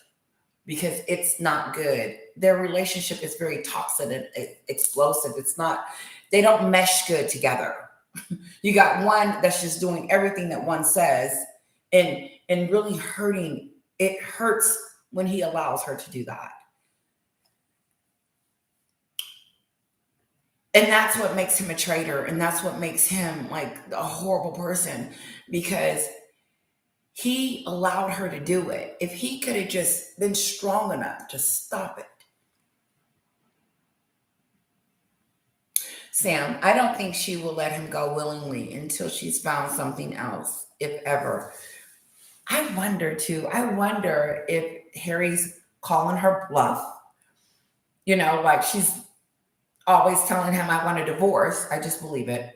because it's not good. Their relationship is very toxic and explosive. It's not, they don't mesh good together. You got one that's just doing everything that one says and really hurting. It hurts when he allows her to do that. And that's what makes him a traitor. And that's what makes him like a horrible person, because he allowed her to do it. If he could have just been strong enough to stop it. Sam, I don't think she will let him go willingly until she's found something else, if ever. I wonder too. I wonder if Harry's calling her bluff. Like she's always telling him, I want a divorce. I just believe it.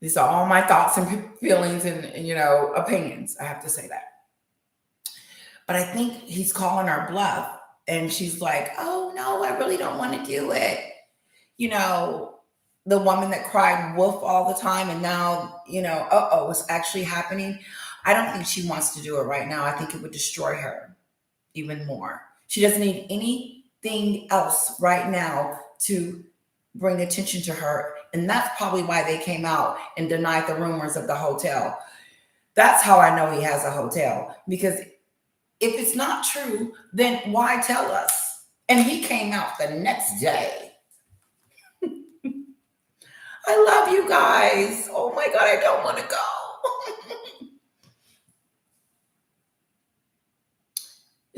These are all my thoughts and feelings and opinions. I have to say that. But I think he's calling her bluff. And she's like, oh, no, I really don't want to do it. The woman that cried wolf all the time. And now, what's actually happening. I don't think she wants to do it right now. I think it would destroy her even more. She doesn't need anything else right now to bring attention to her. And that's probably why they came out and denied the rumors of the hotel. That's how I know he has a hotel. Because if it's not true, then why tell us? And he came out the next day. I love you guys. Oh my God, I don't want to go.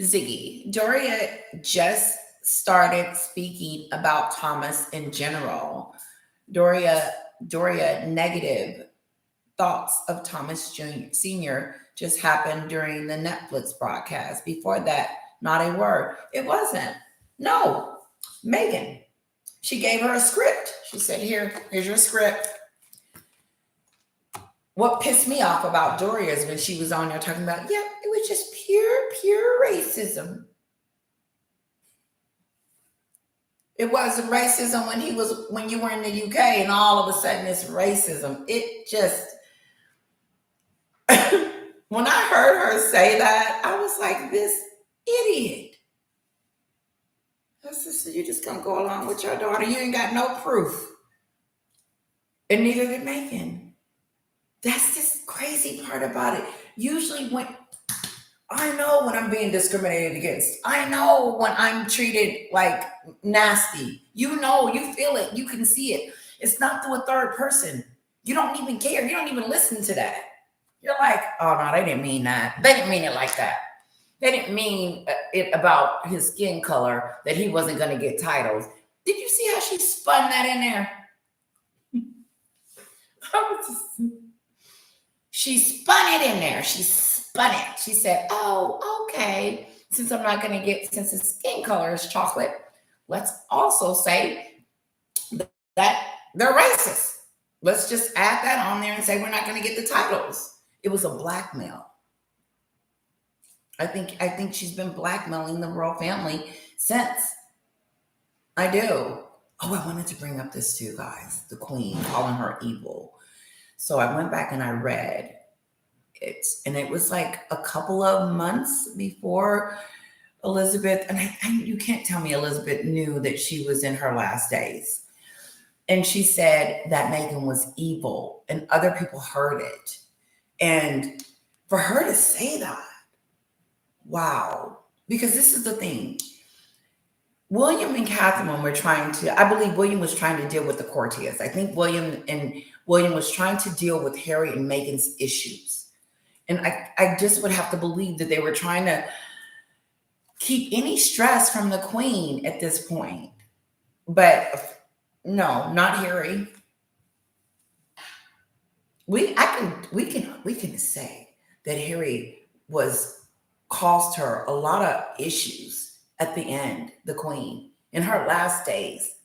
Ziggy, Doria just started speaking about Thomas in general. Doria, negative thoughts of Thomas Jr. Sr. just happened during the Netflix broadcast. Before that, not a word. It wasn't. No. Megan, she gave her a script. She said, here's your script. What pissed me off about Doria is when she was on there talking about, it was just pure racism. It wasn't racism when you were in the UK, and all of a sudden it's racism. It just, when I heard her say that, I was like, this idiot. I said, you're just going to go along with your daughter. You ain't got no proof. And neither did Megan. That's this crazy part about it. Usually I know when I'm being discriminated against. I know when I'm treated like nasty. You feel it. You can see it. It's not through a third person. You don't even care. You don't even listen to that. You're like, oh no, they didn't mean that. They didn't mean it like that. They didn't mean it about his skin color, that he wasn't going to get titles. Did you see how she spun that in there? She spun it in there. She spun it. She said, oh, okay. Since his skin color is chocolate, let's also say that they're racist. Let's just add that on there and say we're not going to get the titles. It was a blackmail. I think she's been blackmailing the royal family since. I do. Oh, I wanted to bring up this too, guys. The queen, calling her evil. So I went back and I read it. And it was like a couple of months before Elizabeth. And you can't tell me Elizabeth knew that she was in her last days. And she said that Meghan was evil. And other people heard it. And for her to say that, wow. Because this is the thing. William and Catherine I believe William was trying to deal with the courtiers. I think William was trying to deal with Harry and Meghan's issues. And I just would have to believe that they were trying to keep any stress from the queen at this point. But no, not Harry. We can say that Harry caused her a lot of issues at the end, the queen, in her last days.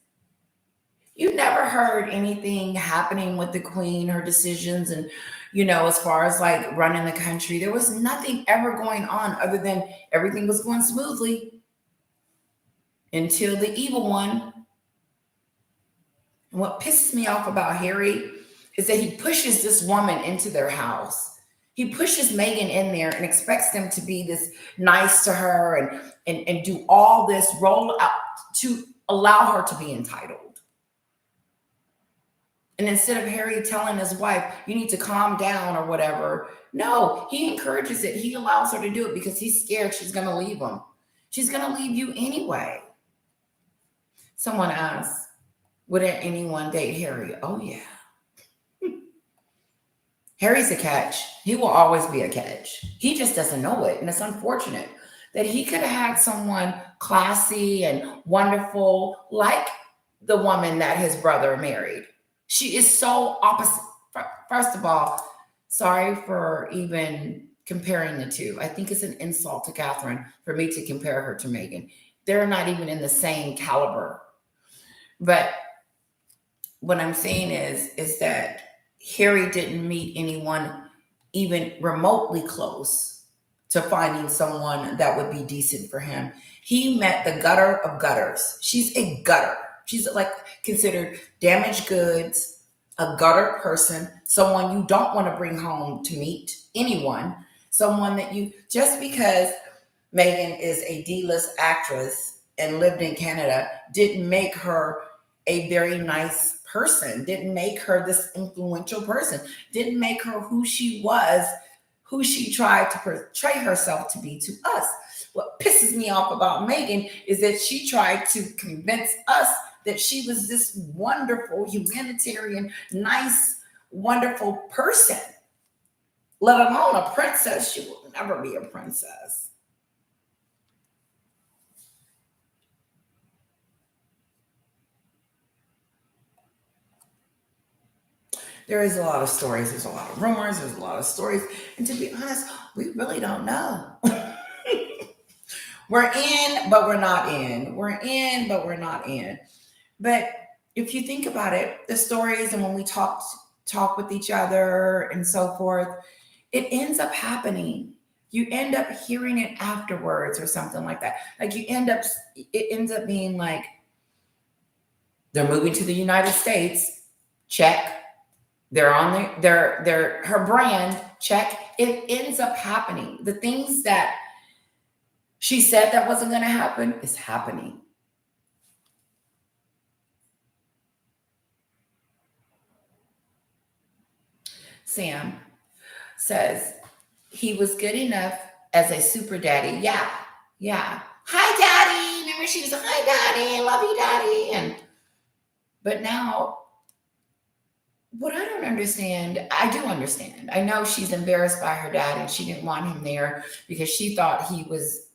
You never heard anything happening with the queen, her decisions, and, as far as like running the country, there was nothing ever going on other than everything was going smoothly until the evil one. And what pisses me off about Harry is that he pushes this woman into their house. He pushes Meghan in there and expects them to be this nice to her and do all this roll out to allow her to be entitled. And instead of Harry telling his wife, you need to calm down or whatever, no, he encourages it. He allows her to do it because he's scared she's going to leave him. She's going to leave you anyway. Someone asked, Wouldn't anyone date Harry? Oh, yeah. Harry's a catch. He will always be a catch. He just doesn't know it. And it's unfortunate that he could have had someone classy and wonderful like the woman that his brother married. She is so opposite. First of all, sorry for even comparing the two. I think it's an insult to Catherine for me to compare her to Megan. They're not even in the same caliber. But what I'm saying is that Harry didn't meet anyone even remotely close to finding someone that would be decent for him. He met the gutter of gutters. She's a gutter. She's like considered damaged goods, a gutter person, someone you don't want to bring home to meet anyone, someone that you, just because Megan is a D-list actress and lived in Canada, didn't make her a very nice person, didn't make her this influential person, didn't make her who she was, who she tried to portray herself to be to us. What pisses me off about Megan is that she tried to convince us that she was this wonderful, humanitarian, nice, wonderful person, let alone a princess. She will never be a princess. There is a lot of stories. There's a lot of rumors. There's a lot of stories. And to be honest, we really don't know. We're in, but we're not in. We're in, but we're not in. But if you think about it, the stories and when we talk with each other and so forth, it ends up happening. You end up hearing it afterwards or something like that. Like it ends up being like they're moving to the United States. Check. They're on their her brand. Check. It ends up happening. The things that she said that wasn't going to happen is happening. Sam says he was good enough as a super daddy. Yeah, yeah. Hi, daddy. Remember, she was like, "Hi, daddy. I love you, daddy." And but now, what I don't understand, I do understand. I know she's embarrassed by her dad, and she didn't want him there because she thought he was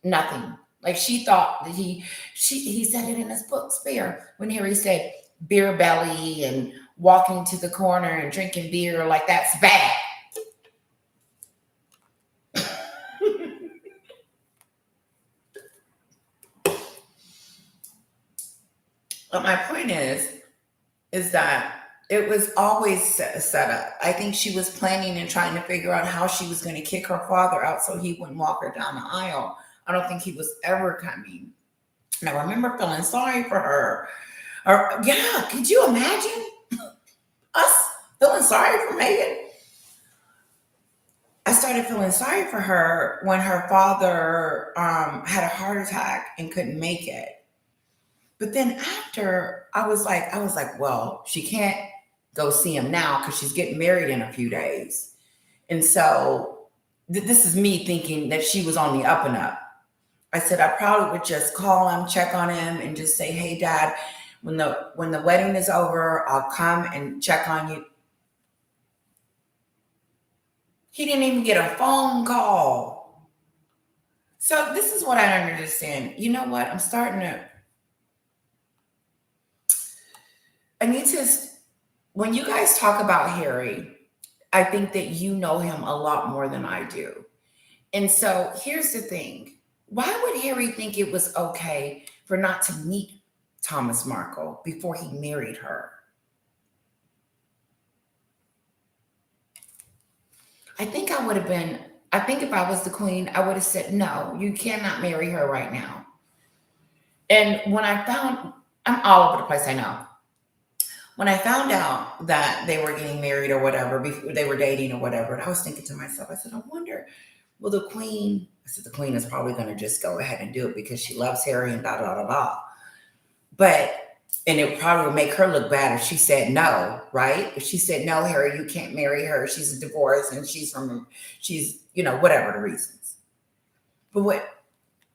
nothing. Like she thought that he said it in his book, Spare, when Harry said beer belly and walking to the corner and drinking beer like that's bad. But my point is that it was always set up. I think she was planning and trying to figure out how she was going to kick her father out so he wouldn't walk her down the aisle. I don't think he was ever coming. And I remember feeling sorry for her. Or yeah, could you imagine us feeling sorry for Megan? I started feeling sorry for her when her father had a heart attack and couldn't make it. But then after, I was like, well, she can't go see him now because she's getting married in a few days. And so this is me thinking that she was on the up and up. I said I probably would just call him, check on him, and just say, "Hey, Dad, when the wedding is over, I'll come and check on you." He didn't even get a phone call. So this is what I don't understand. You know what? I need to, when you guys talk about Harry, I think that you know him a lot more than I do. And so here's the thing. Why would Harry think it was okay for not to meet Thomas Markle before he married her? I think if I was the queen, I would have said, no, you cannot marry her right now. And when I found, I'm all over the place, I know. When I found out that they were getting married or whatever, before they were dating or whatever, I was thinking to myself, I said, I wonder, will the queen, I said, the queen is probably going to just go ahead and do it because she loves Harry and da da da da. But, and it probably would make her look bad if she said no, right? If she said, no, Harry, you can't marry her. She's a divorce and she's, whatever the reasons. But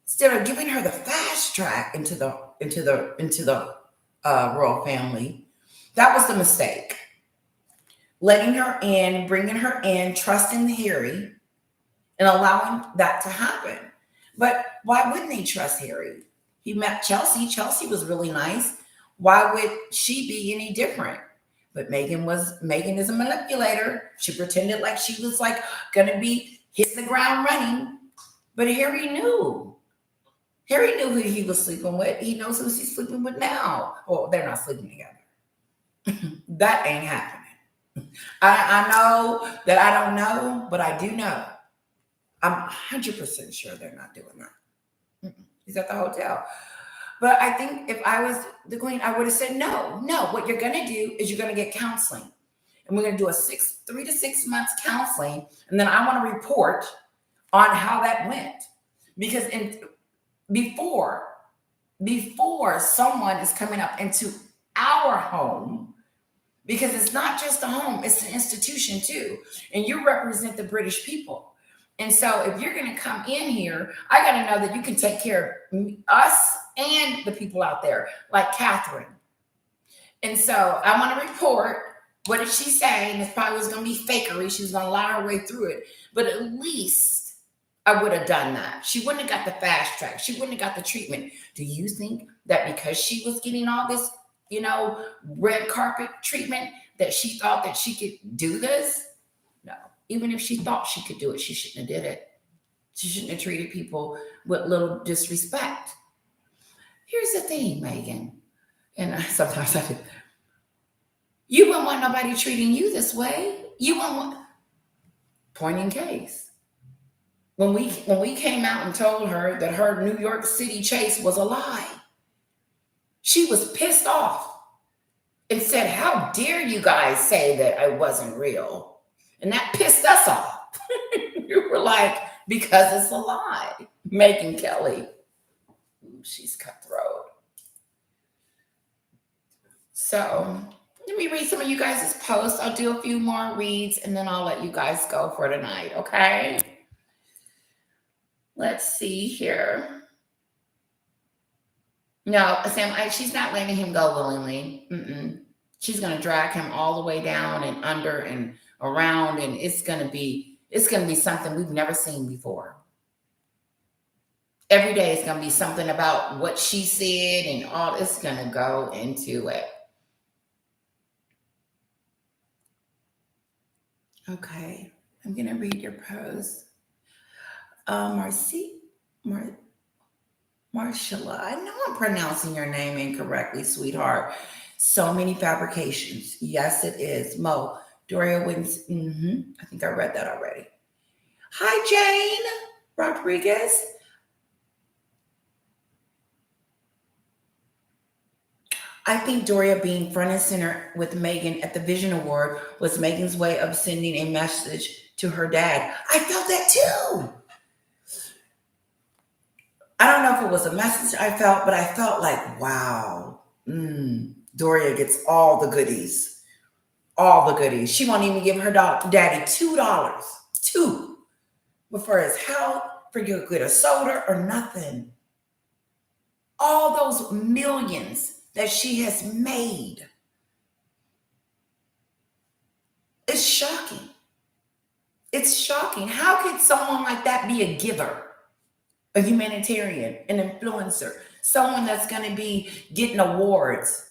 instead of giving her the fast track into the royal family. That was the mistake. Letting her in, bringing her in, trusting Harry, and allowing that to happen. But why wouldn't he trust Harry? He met Chelsea. Chelsea was really nice. Why would she be any different? But Megan is a manipulator. She pretended like she was like gonna be hit the ground running. But Harry knew. Harry knew who he was sleeping with. He knows who he's sleeping with now. Well, they're not sleeping together. That ain't happening. I know that I don't know, but I do know. I'm 100% sure they're not doing that. He's at the hotel. But I think if I was the queen, I would have said, no, no. What you're going to do is you're going to get counseling. And we're going to do 3 to 6 months counseling. And then I want to report on how that went. Because before someone is coming up into our home, because it's not just a home, it's an institution too. And you represent the British people. And so if you're going to come in here, I got to know that you can take care of us and the people out there, like Catherine. And so I want to report, what did she say? And it probably was going to be fakery. She was going to lie her way through it. But at least I would have done that. She wouldn't have got the fast track. She wouldn't have got the treatment. Do you think that because she was getting all this, red carpet treatment, that she thought that she could do this? No. Even if she thought she could do it, she shouldn't have did it. She shouldn't have treated people with little disrespect. Here's the thing, Megan, and sometimes I think, you wouldn't want nobody treating you this way. You wouldn't want, point in case. When we came out and told her that her New York City chase was a lie, she was pissed off and said, how dare you guys say that I wasn't real? And that pissed us off. You were like, because it's a lie. Megyn Kelly. Ooh, she's cutthroat. So let me read some of you guys' posts. I'll do a few more reads and then I'll let you guys go for tonight, okay? Let's see here. No, Sam, she's not letting him go willingly. She's going to drag him all the way down and under and around, and it's going to be something we've never seen before. Every day is going to be something about what she said, and all it's going to go into it. Okay, I'm going to read your post. Marshalla, I know I'm pronouncing your name incorrectly, sweetheart. So many fabrications. Yes, it is. Mo, Doria wins. I think I read that already. Hi, Jane Rodriguez. I think Doria being front and center with Megyn at the Vision Award was Megyn's way of sending a message to her dad. I felt that too. I don't know if it was a message I felt, but I felt like, wow, Doria gets all the goodies. All the goodies. She won't even give her daddy $2. $2. But for his health, for you get a soda or nothing. All those millions that she has made. It's shocking. It's shocking. How could someone like that be a giver? A humanitarian, an influencer, someone that's going to be getting awards.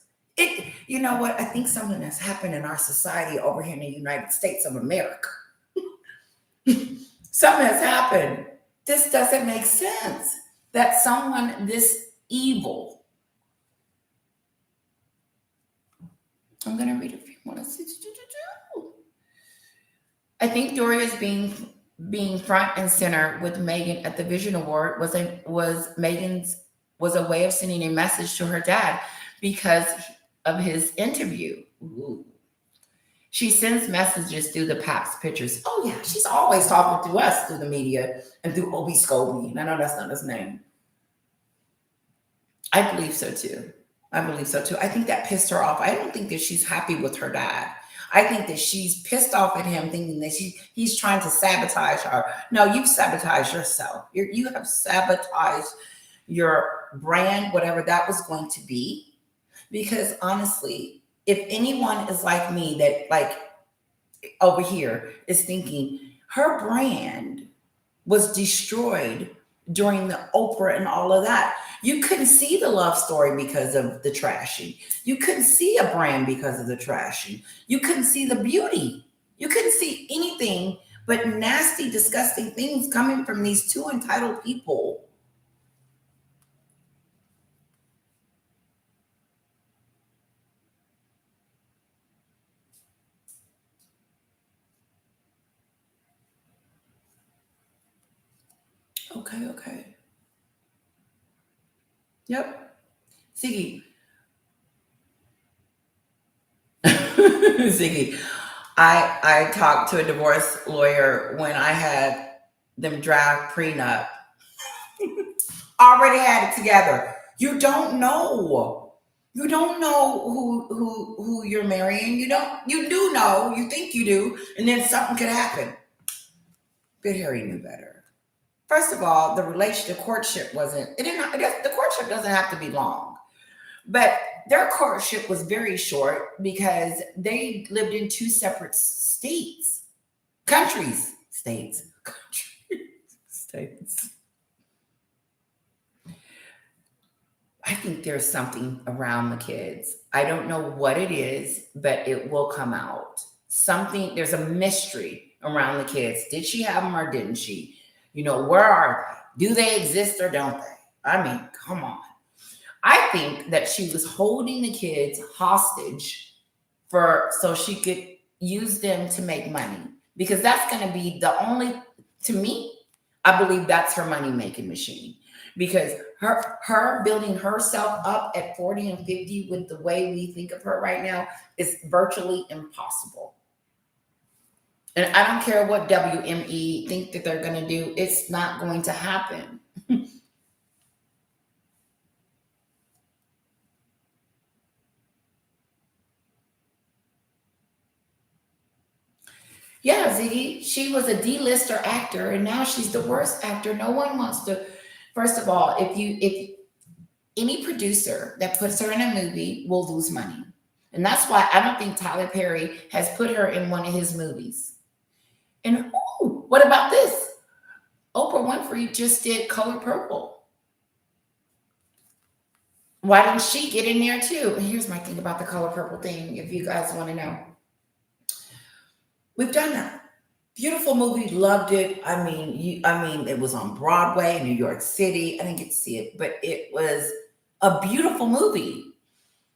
You know what? I think something has happened in our society over here in the United States of America. Something has happened. This doesn't make sense. That someone this evil. I'm going to read a few more. I think Doria's being front and center with Megyn at the Vision Award was a way of sending a message to her dad because of his interview. Ooh. She sends messages through the Paps pictures. Oh yeah, she's always talking to us through the media and through Obi Scobie. And I know that's not his name. I believe so too. I think that pissed her off. I don't think that she's happy with her dad. I think that she's pissed off at him, thinking that he's trying to sabotage her. No, you've sabotaged yourself. You have sabotaged your brand, whatever that was going to be. Because honestly, if anyone is like me, that like over here is thinking her brand was destroyed during the Oprah and all of that. You couldn't see the love story because of the trashing. You couldn't see a brand because of the trashing. You couldn't see the beauty. You couldn't see anything but nasty, disgusting things coming from these two entitled people. Okay, okay. Yep. Ziggy. Ziggy. I talked to a divorce lawyer when I had them draft prenup. Already had it together. You don't know. You don't know who you're marrying. You do know. You think you do, and then something could happen. But Harry knew better. First of all, the relationship, the courtship wasn't. It didn't. The courtship doesn't have to be long, but their courtship was very short because they lived in two separate states, countries, states, countries, states. I think there's something around the kids. I don't know what it is, but it will come out. Something, there's a mystery around the kids. Did she have them or didn't she? Where are they? Do they exist or don't they? I mean, come on. I think that she was holding the kids hostage for so she could use them to make money because that's going to be the only, to me, I believe that's her money making machine because her building herself up at 40 and 50 with the way we think of her right now is virtually impossible. And I don't care what WME think that they're going to do, it's not going to happen. Yeah, Ziggy, she was a D-lister actor, and now she's the worst actor. No one wants to. First of all, if any producer that puts her in a movie will lose money, and that's why I don't think Tyler Perry has put her in one of his movies. And what about this? Oprah Winfrey just did Color Purple. Why didn't she get in there too? And here's my thing about the Color Purple thing. If you guys want to know, we've done that. Beautiful movie, loved it. I mean, it was on Broadway in New York City. I didn't get to see it, but it was a beautiful movie.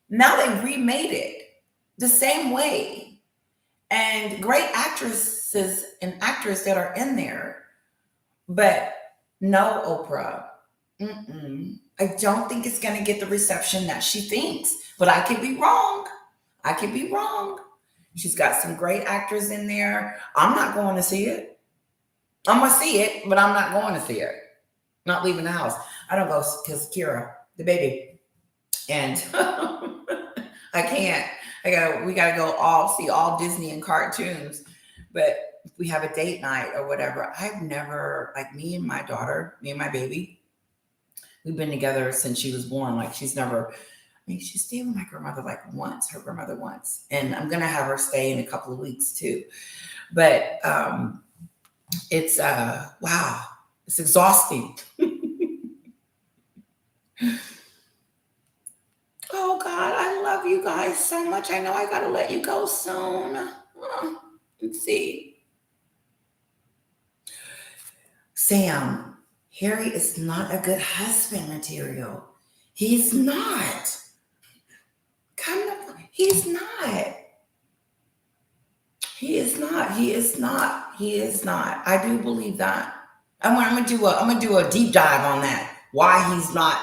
Now they remade it the same way, and great actresses and actors that are in there. But no, Oprah. Mm-mm. I don't think it's going to get the reception that she thinks. But I could be wrong. I could be wrong. She's got some great actors in there. I'm not going to see it. I'm going to see it, but I'm not going to see it. Not leaving the house. I don't go because Kira, the baby, and I can't. We gotta go all see all Disney and cartoons. But if we have a date night or whatever, I've never like me and my daughter, me and my baby, we've been together since she was born. Like she's never. I mean, she stayed with my grandmother like once, her grandmother once, and I'm gonna have her stay in a couple of weeks too. But it's wow, it's exhausting. Oh God, I love you guys so much. I know I gotta let you go soon. Let's see. Sam, Harry is not a good husband material. He's not. Come to, he's not. He is not. He is not. He is not. I do believe that. I'm gonna do a deep dive on that. Why he's not.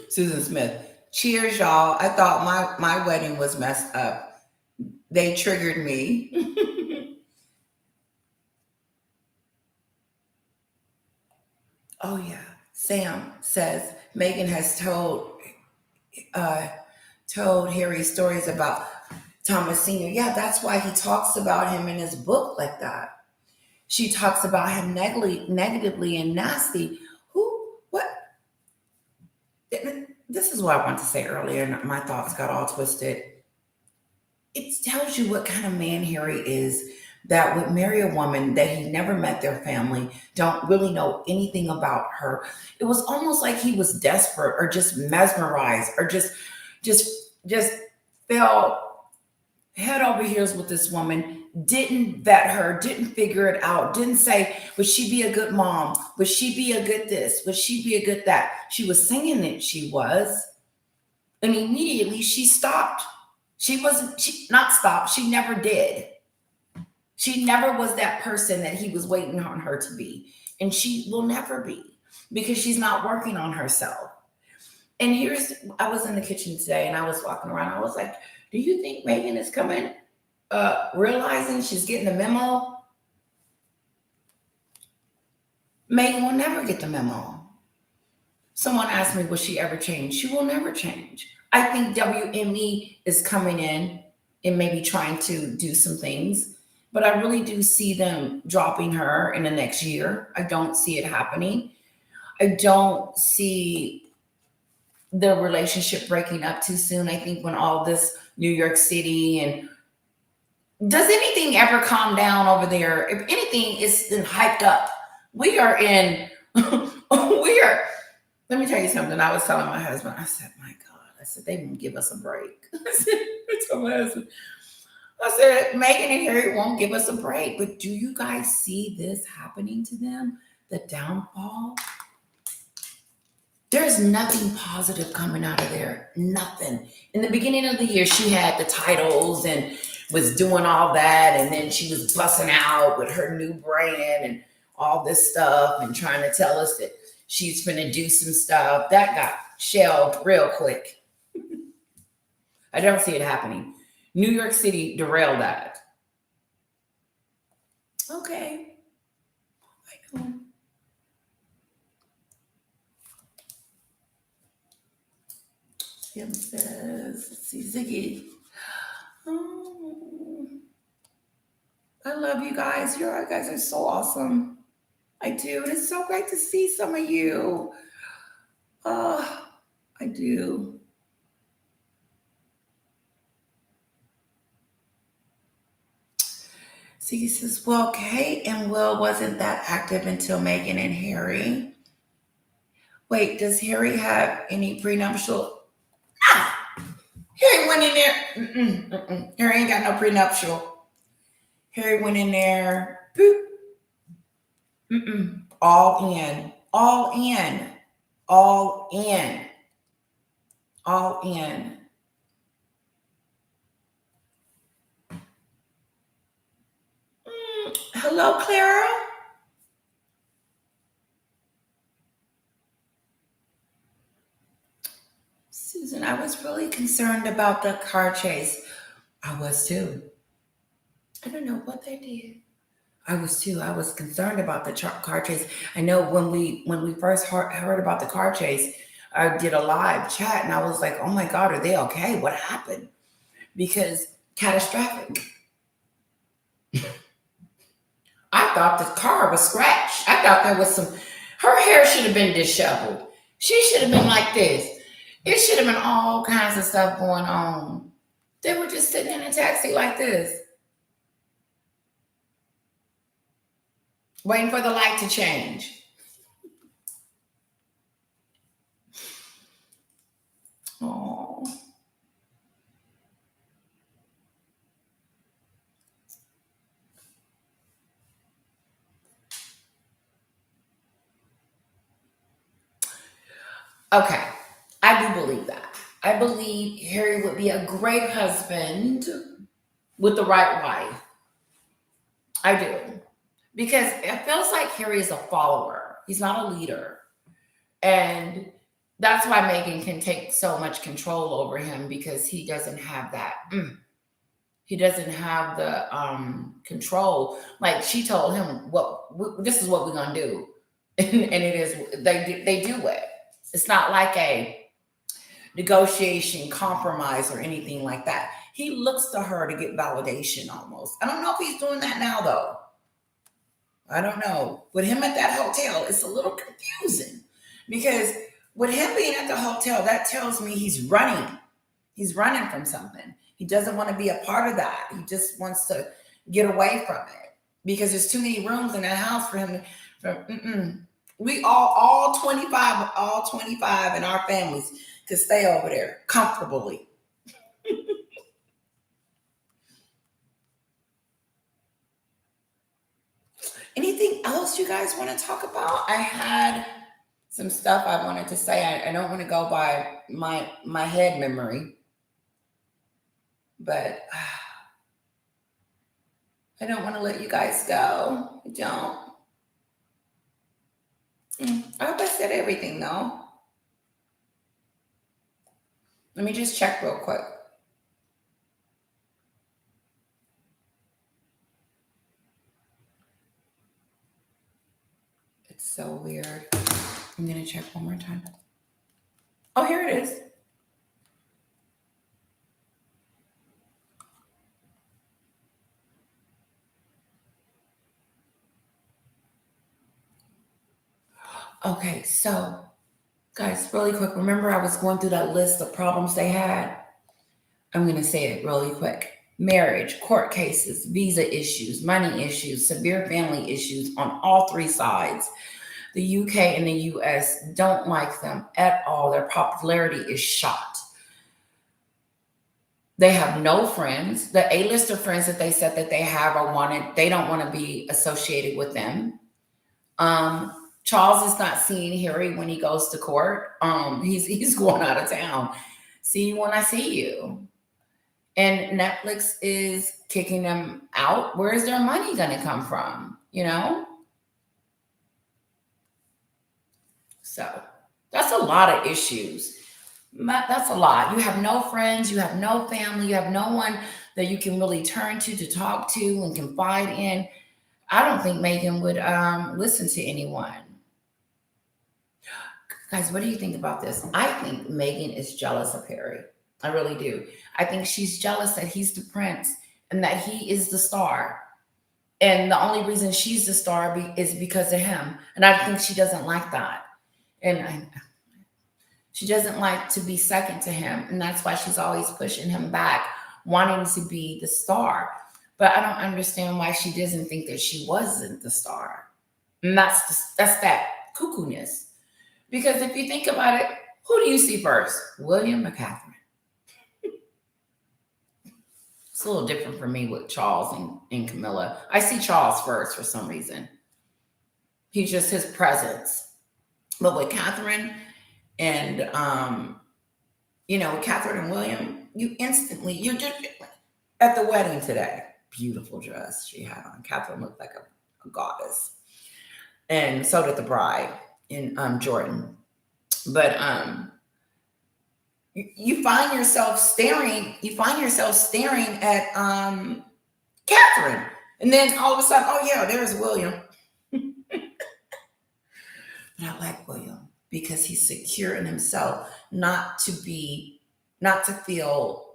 Susan Smith. Cheers, y'all. I thought my wedding was messed up. They triggered me. Oh yeah. Sam says Megan has uh, told Harry stories about Thomas Sr. Yeah, that's why he talks about him in his book like that. She talks about him negatively and nasty. Who? What? This is what I wanted to say earlier, and my thoughts got all twisted. It tells you what kind of man Harry is that would marry a woman that he never met their family, don't really know anything about her. It was almost like he was desperate or just mesmerized or just fell head over heels with this woman, didn't vet her, didn't figure it out, didn't say, would she be a good mom? Would she be a good this? Would she be a good that? She was saying that she was, and immediately she stopped. She wasn't, she not stopped, she never did. She never was that person that he was waiting on her to be. And she will never be because she's not working on herself. And I was in the kitchen today and I was walking around. I was like, do you think Megan is coming, realizing she's getting the memo? Megan will never get the memo. Someone asked me, will she ever change? She will never change. I think WME is coming in and maybe trying to do some things, but I really do see them dropping her in the next year. I don't see it happening. I don't see the relationship breaking up too soon. I think when all this New York City and does anything ever calm down over there? If anything, it's been hyped up. We are in, we are, let me tell you something. I was telling my husband, I said, my God, I said, they won't give us a break. I told my husband, I said, Megan and Harry won't give us a break. But do you guys see this happening to them? The downfall? There's nothing positive coming out of there. Nothing. In the beginning of the year, she had the titles and was doing all that. And then she was busting out with her new brand and all this stuff and trying to tell us that she's going to do some stuff. That got shelved real quick. I don't see it happening. New York City derailed that. Okay. I know. Kim says, let's see, Ziggy. Oh, I love you guys. You guys are so awesome. I do. And it's so great to see some of you. I do. Ziggy says, well, Kate and Will wasn't that active until Megan and Harry. Wait, does Harry have any prenuptial? Ah, Harry went in there. Harry ain't got no prenuptial. Harry went in there. Boop. All in. All in. All in. All in. Hello, Clara. Susan, I was really concerned about the car chase. I was too. I don't know what they did. I was too. I was concerned about the car chase. I know when we first heard about the car chase, I did a live chat and I was like, "Oh my God, are they okay? What happened?" Because catastrophic. I thought the car was scratched. I thought there was some. Her hair should have been disheveled. She should have been like this. It should have been all kinds of stuff going on. They were just sitting in a taxi like this, waiting for the light to change. Oh. Okay. I do believe that. I believe Harry would be a great husband with the right wife. I do. Because it feels like Harry is a follower. He's not a leader. And that's why Megan can take so much control over him because he doesn't have that. He doesn't have the control. Like she told him, this is what we're gonna do," and it is they do it. It's not like a negotiation, compromise, or anything like that. He looks to her to get validation almost. I don't know if he's doing that now though. I don't know. With him at that hotel, it's a little confusing because with him being at the hotel, that tells me he's running. He's running from something. He doesn't want to be a part of that. He just wants to get away from it because there's too many rooms in that house for him. We all 25, all 25 in our families could stay over there comfortably. Anything else you guys want to talk about? I had some stuff I wanted to say. I don't want to go by my head memory, but I don't want to let you guys go. I don't. I hope I said everything though. Let me just check real quick. It's so weird. I'm gonna check one more time. Oh, here it is. Okay, so guys, really quick. Remember, I was going through that list of problems they had. I'm going to say it really quick. Marriage, court cases, visa issues, money issues, severe family issues on all three sides. The UK and the US don't like them at all. Their popularity is shot. They have no friends. The A-lister friends that they said that they have are wanted, they don't want to be associated with them. Charles is not seeing Harry when he goes to court. He's going out of town. See you when I see you. And Netflix is kicking them out. Where is their money going to come from? You know? So that's a lot of issues. That's a lot. You have no friends, you have no family, you have no one that you can really turn to talk to and confide in. I don't think Megan would listen to anyone. Guys, what do you think about this? I think Megan is jealous of Harry. I really do. I think she's jealous that he's the prince and that he is the star. And the only reason she's the star is because of him. And I think she doesn't like that. And she doesn't like to be second to him. And that's why she's always pushing him back, wanting to be the star. But I don't understand why she doesn't think that she wasn't the star. And that's that cuckoo-ness. Because if you think about it, who do you see first? William or Catherine? It's a little different for me with Charles and Camilla. I see Charles first for some reason. He's just his presence. But with Catherine and with Catherine and William, you're just at the wedding today. Beautiful dress she had on. Catherine looked like a goddess. And so did the bride in Jordan. But you find yourself staring at Catherine. And then all of a sudden, oh yeah, there's William. But I like William because he's secure in himself, not to feel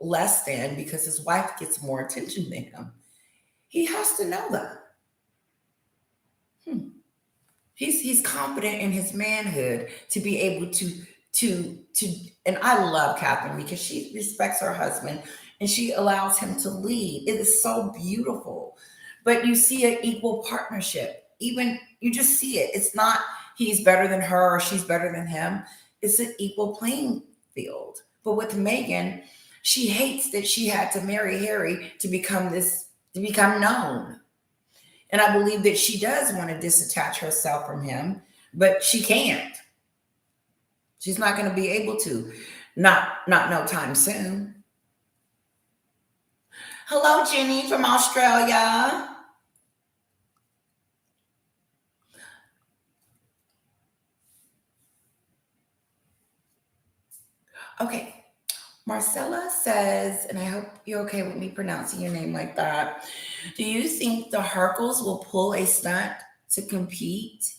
less than because his wife gets more attention than him. He has to know that. He's confident in his manhood to be able to and I love Catherine because she respects her husband and she allows him to lead. It is so beautiful. But you see an equal partnership. Even you just see it. It's not he's better than her or she's better than him. It's an equal playing field. But with Megan, she hates that she had to marry Harry to become known. And I believe that she does want to disattach herself from him, but she can't. She's not going to be able to. Not no time soon. Hello, Jenny from Australia. Okay. Marcella says, and I hope you're okay with me pronouncing your name like that. Do you think the Hercles will pull a stunt to compete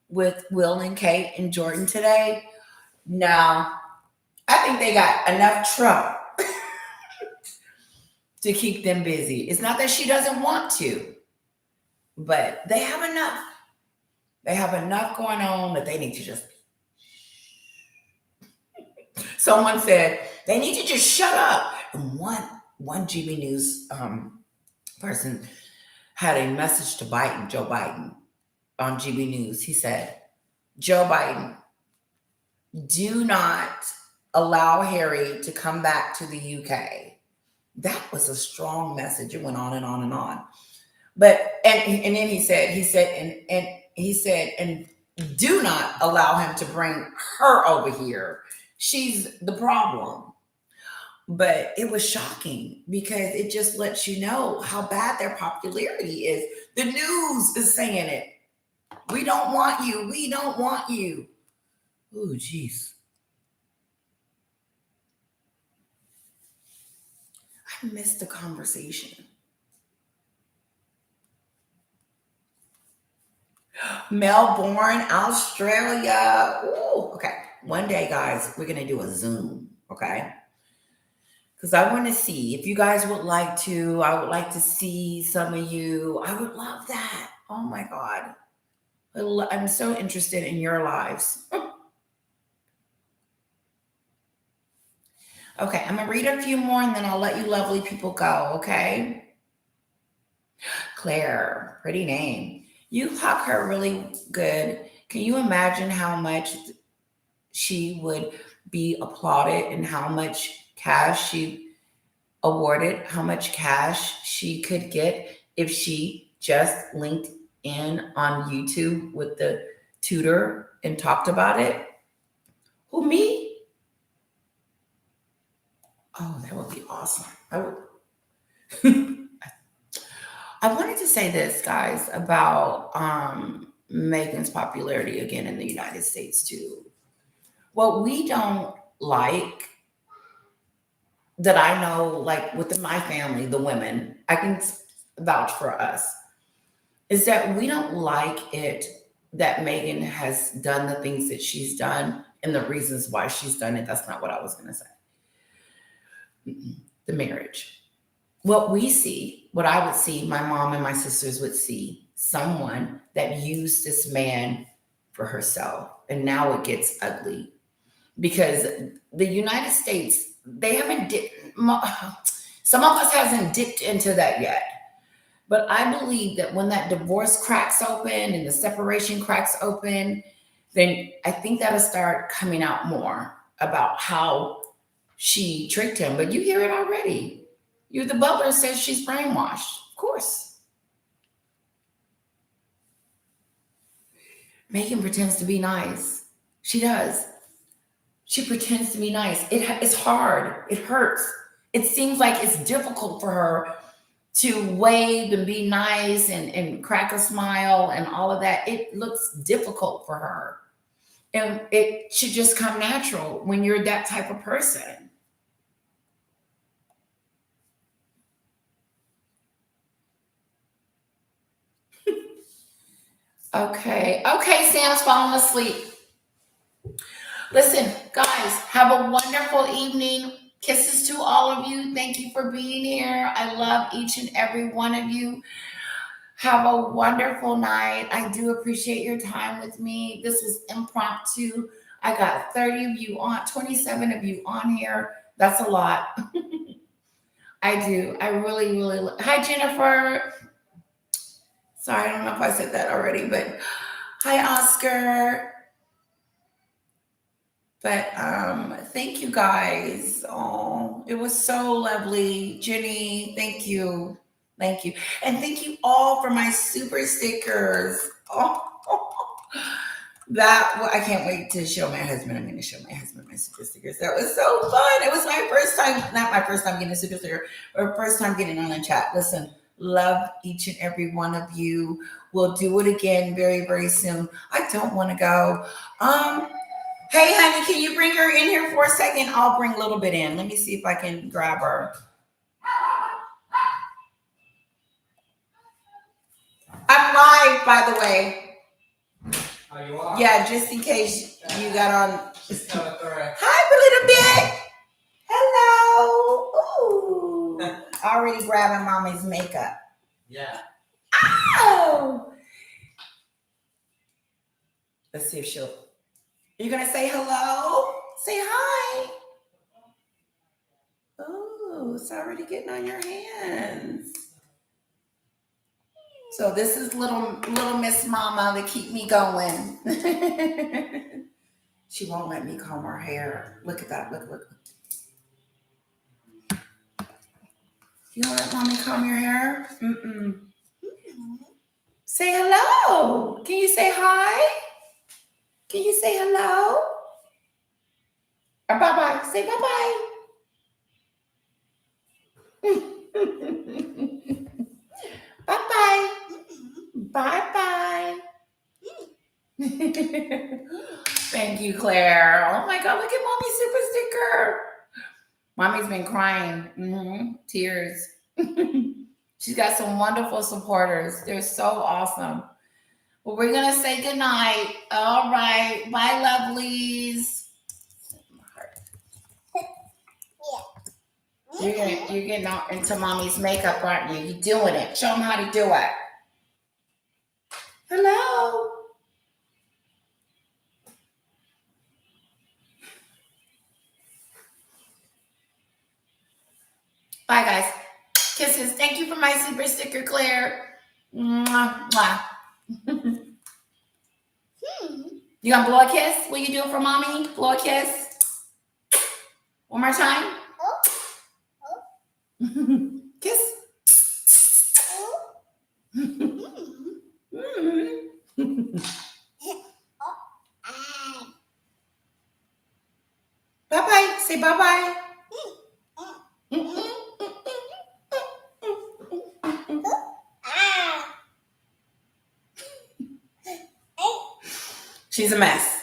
with Will and Kate and Jordan today? No. I think they got enough trouble to keep them busy. It's not that she doesn't want to. but they have enough. They have enough going on that they need to just. Someone said they need to just shut up. And one GB News person had a message to Biden, Joe Biden, on GB News. He said, Joe Biden, do not allow Harry to come back to the UK. That was a strong message. It went on and on and on. But and then he said, and do not allow him to bring her over here. She's the problem. But it was shocking because it just lets you know how bad their popularity is. The news is saying it. We don't want you. We don't want you. Oh, jeez. I missed the conversation. Melbourne, Australia. Ooh, okay. One day, guys, we're going to do a Zoom. Okay. Because I want to see if you guys would like to. I would like to see some of you. I would love that. Oh my God. I'm so interested in your lives. Okay, I'm going to read a few more and then I'll let you lovely people go, okay? Claire, pretty name. You hug her really good. Can you imagine how much she would be applauded and how much cash she awarded, how much cash she could get if she just linked in on YouTube with the tutor and talked about it? Who, me? Oh, that would be awesome. I wanted to say this, guys, about Megan's popularity again in the United States too. What we don't like, that I know, like within my family, the women, I can vouch for us, is that we don't like it that Megan has done the things that she's done and the reasons why she's done it. That's not what I was going to say. The marriage. What we see, what I would see, my mom and my sisters would see, someone that used this man for herself. And now it gets ugly because the United States, they haven't some of us hasn't dipped into that yet. But I believe that when that divorce cracks open and the separation cracks open, then I think that'll start coming out more about how she tricked him. But you hear it already. The butler says she's brainwashed. Of course. Megan pretends to be nice. She does. She pretends to be nice. It's hard. It hurts. It seems like it's difficult for her to wave and be nice and crack a smile and all of that. It looks difficult for her. And it should just come natural when you're that type of person. Okay. Okay, Sam's falling asleep. Listen, guys, have a wonderful evening. Kisses to all of you. Thank you for being here. I love each and every one of you. Have a wonderful night. I do appreciate your time with me. This was impromptu. I got 30 of you on, 27 of you on here. That's a lot. I do. I really, really. Hi, Jennifer. Sorry, I don't know if I said that already, but hi, Oscar. But thank you guys. Oh, it was so lovely. Jenny, thank you. Thank you. And thank you all for my super stickers. Oh, I can't wait to show my husband. I'm going to show my husband my super stickers. That was so fun. It was my first time, not my first time getting a super sticker, or first time getting on a chat. Listen, love each and every one of you. We'll do it again very, very soon. I don't want to go. Hey, honey, can you bring her in here for a second? I'll bring a little bit in. Let me see if I can grab her. I'm live, by the way. Oh, you are? Yeah, just in case you got on. Hi, little bit. Hello. Ooh. Already grabbing mommy's makeup. Yeah. Oh, let's see if she'll. You're gonna say hello. Say hi. Oh, it's already getting on your hands. So this is little Miss Mama to keep me going. She won't let me comb her hair. Look at that. Look. You don't let mommy comb your hair? Mm-mm. Say hello. Can you say hi? Can you say hello? Or bye-bye. Say bye-bye. Bye-bye. Bye-bye. Thank you, Claire. Oh my God, look at Mommy's super sticker. Mommy's been crying. Tears. She's got some wonderful supporters. They're so awesome. Well, we're going to say goodnight. All right. Bye, lovelies. You're getting out into Mommy's makeup, aren't you? You're doing it. Show them how to do it. Hello. Bye, guys. Kisses. Thank you for my super sticker, Claire. Mwah, mwah. You gonna blow a kiss? Will you do it for Mommy? Blow a kiss. One more time. Kiss. Bye-bye. Say bye-bye. She's a mess.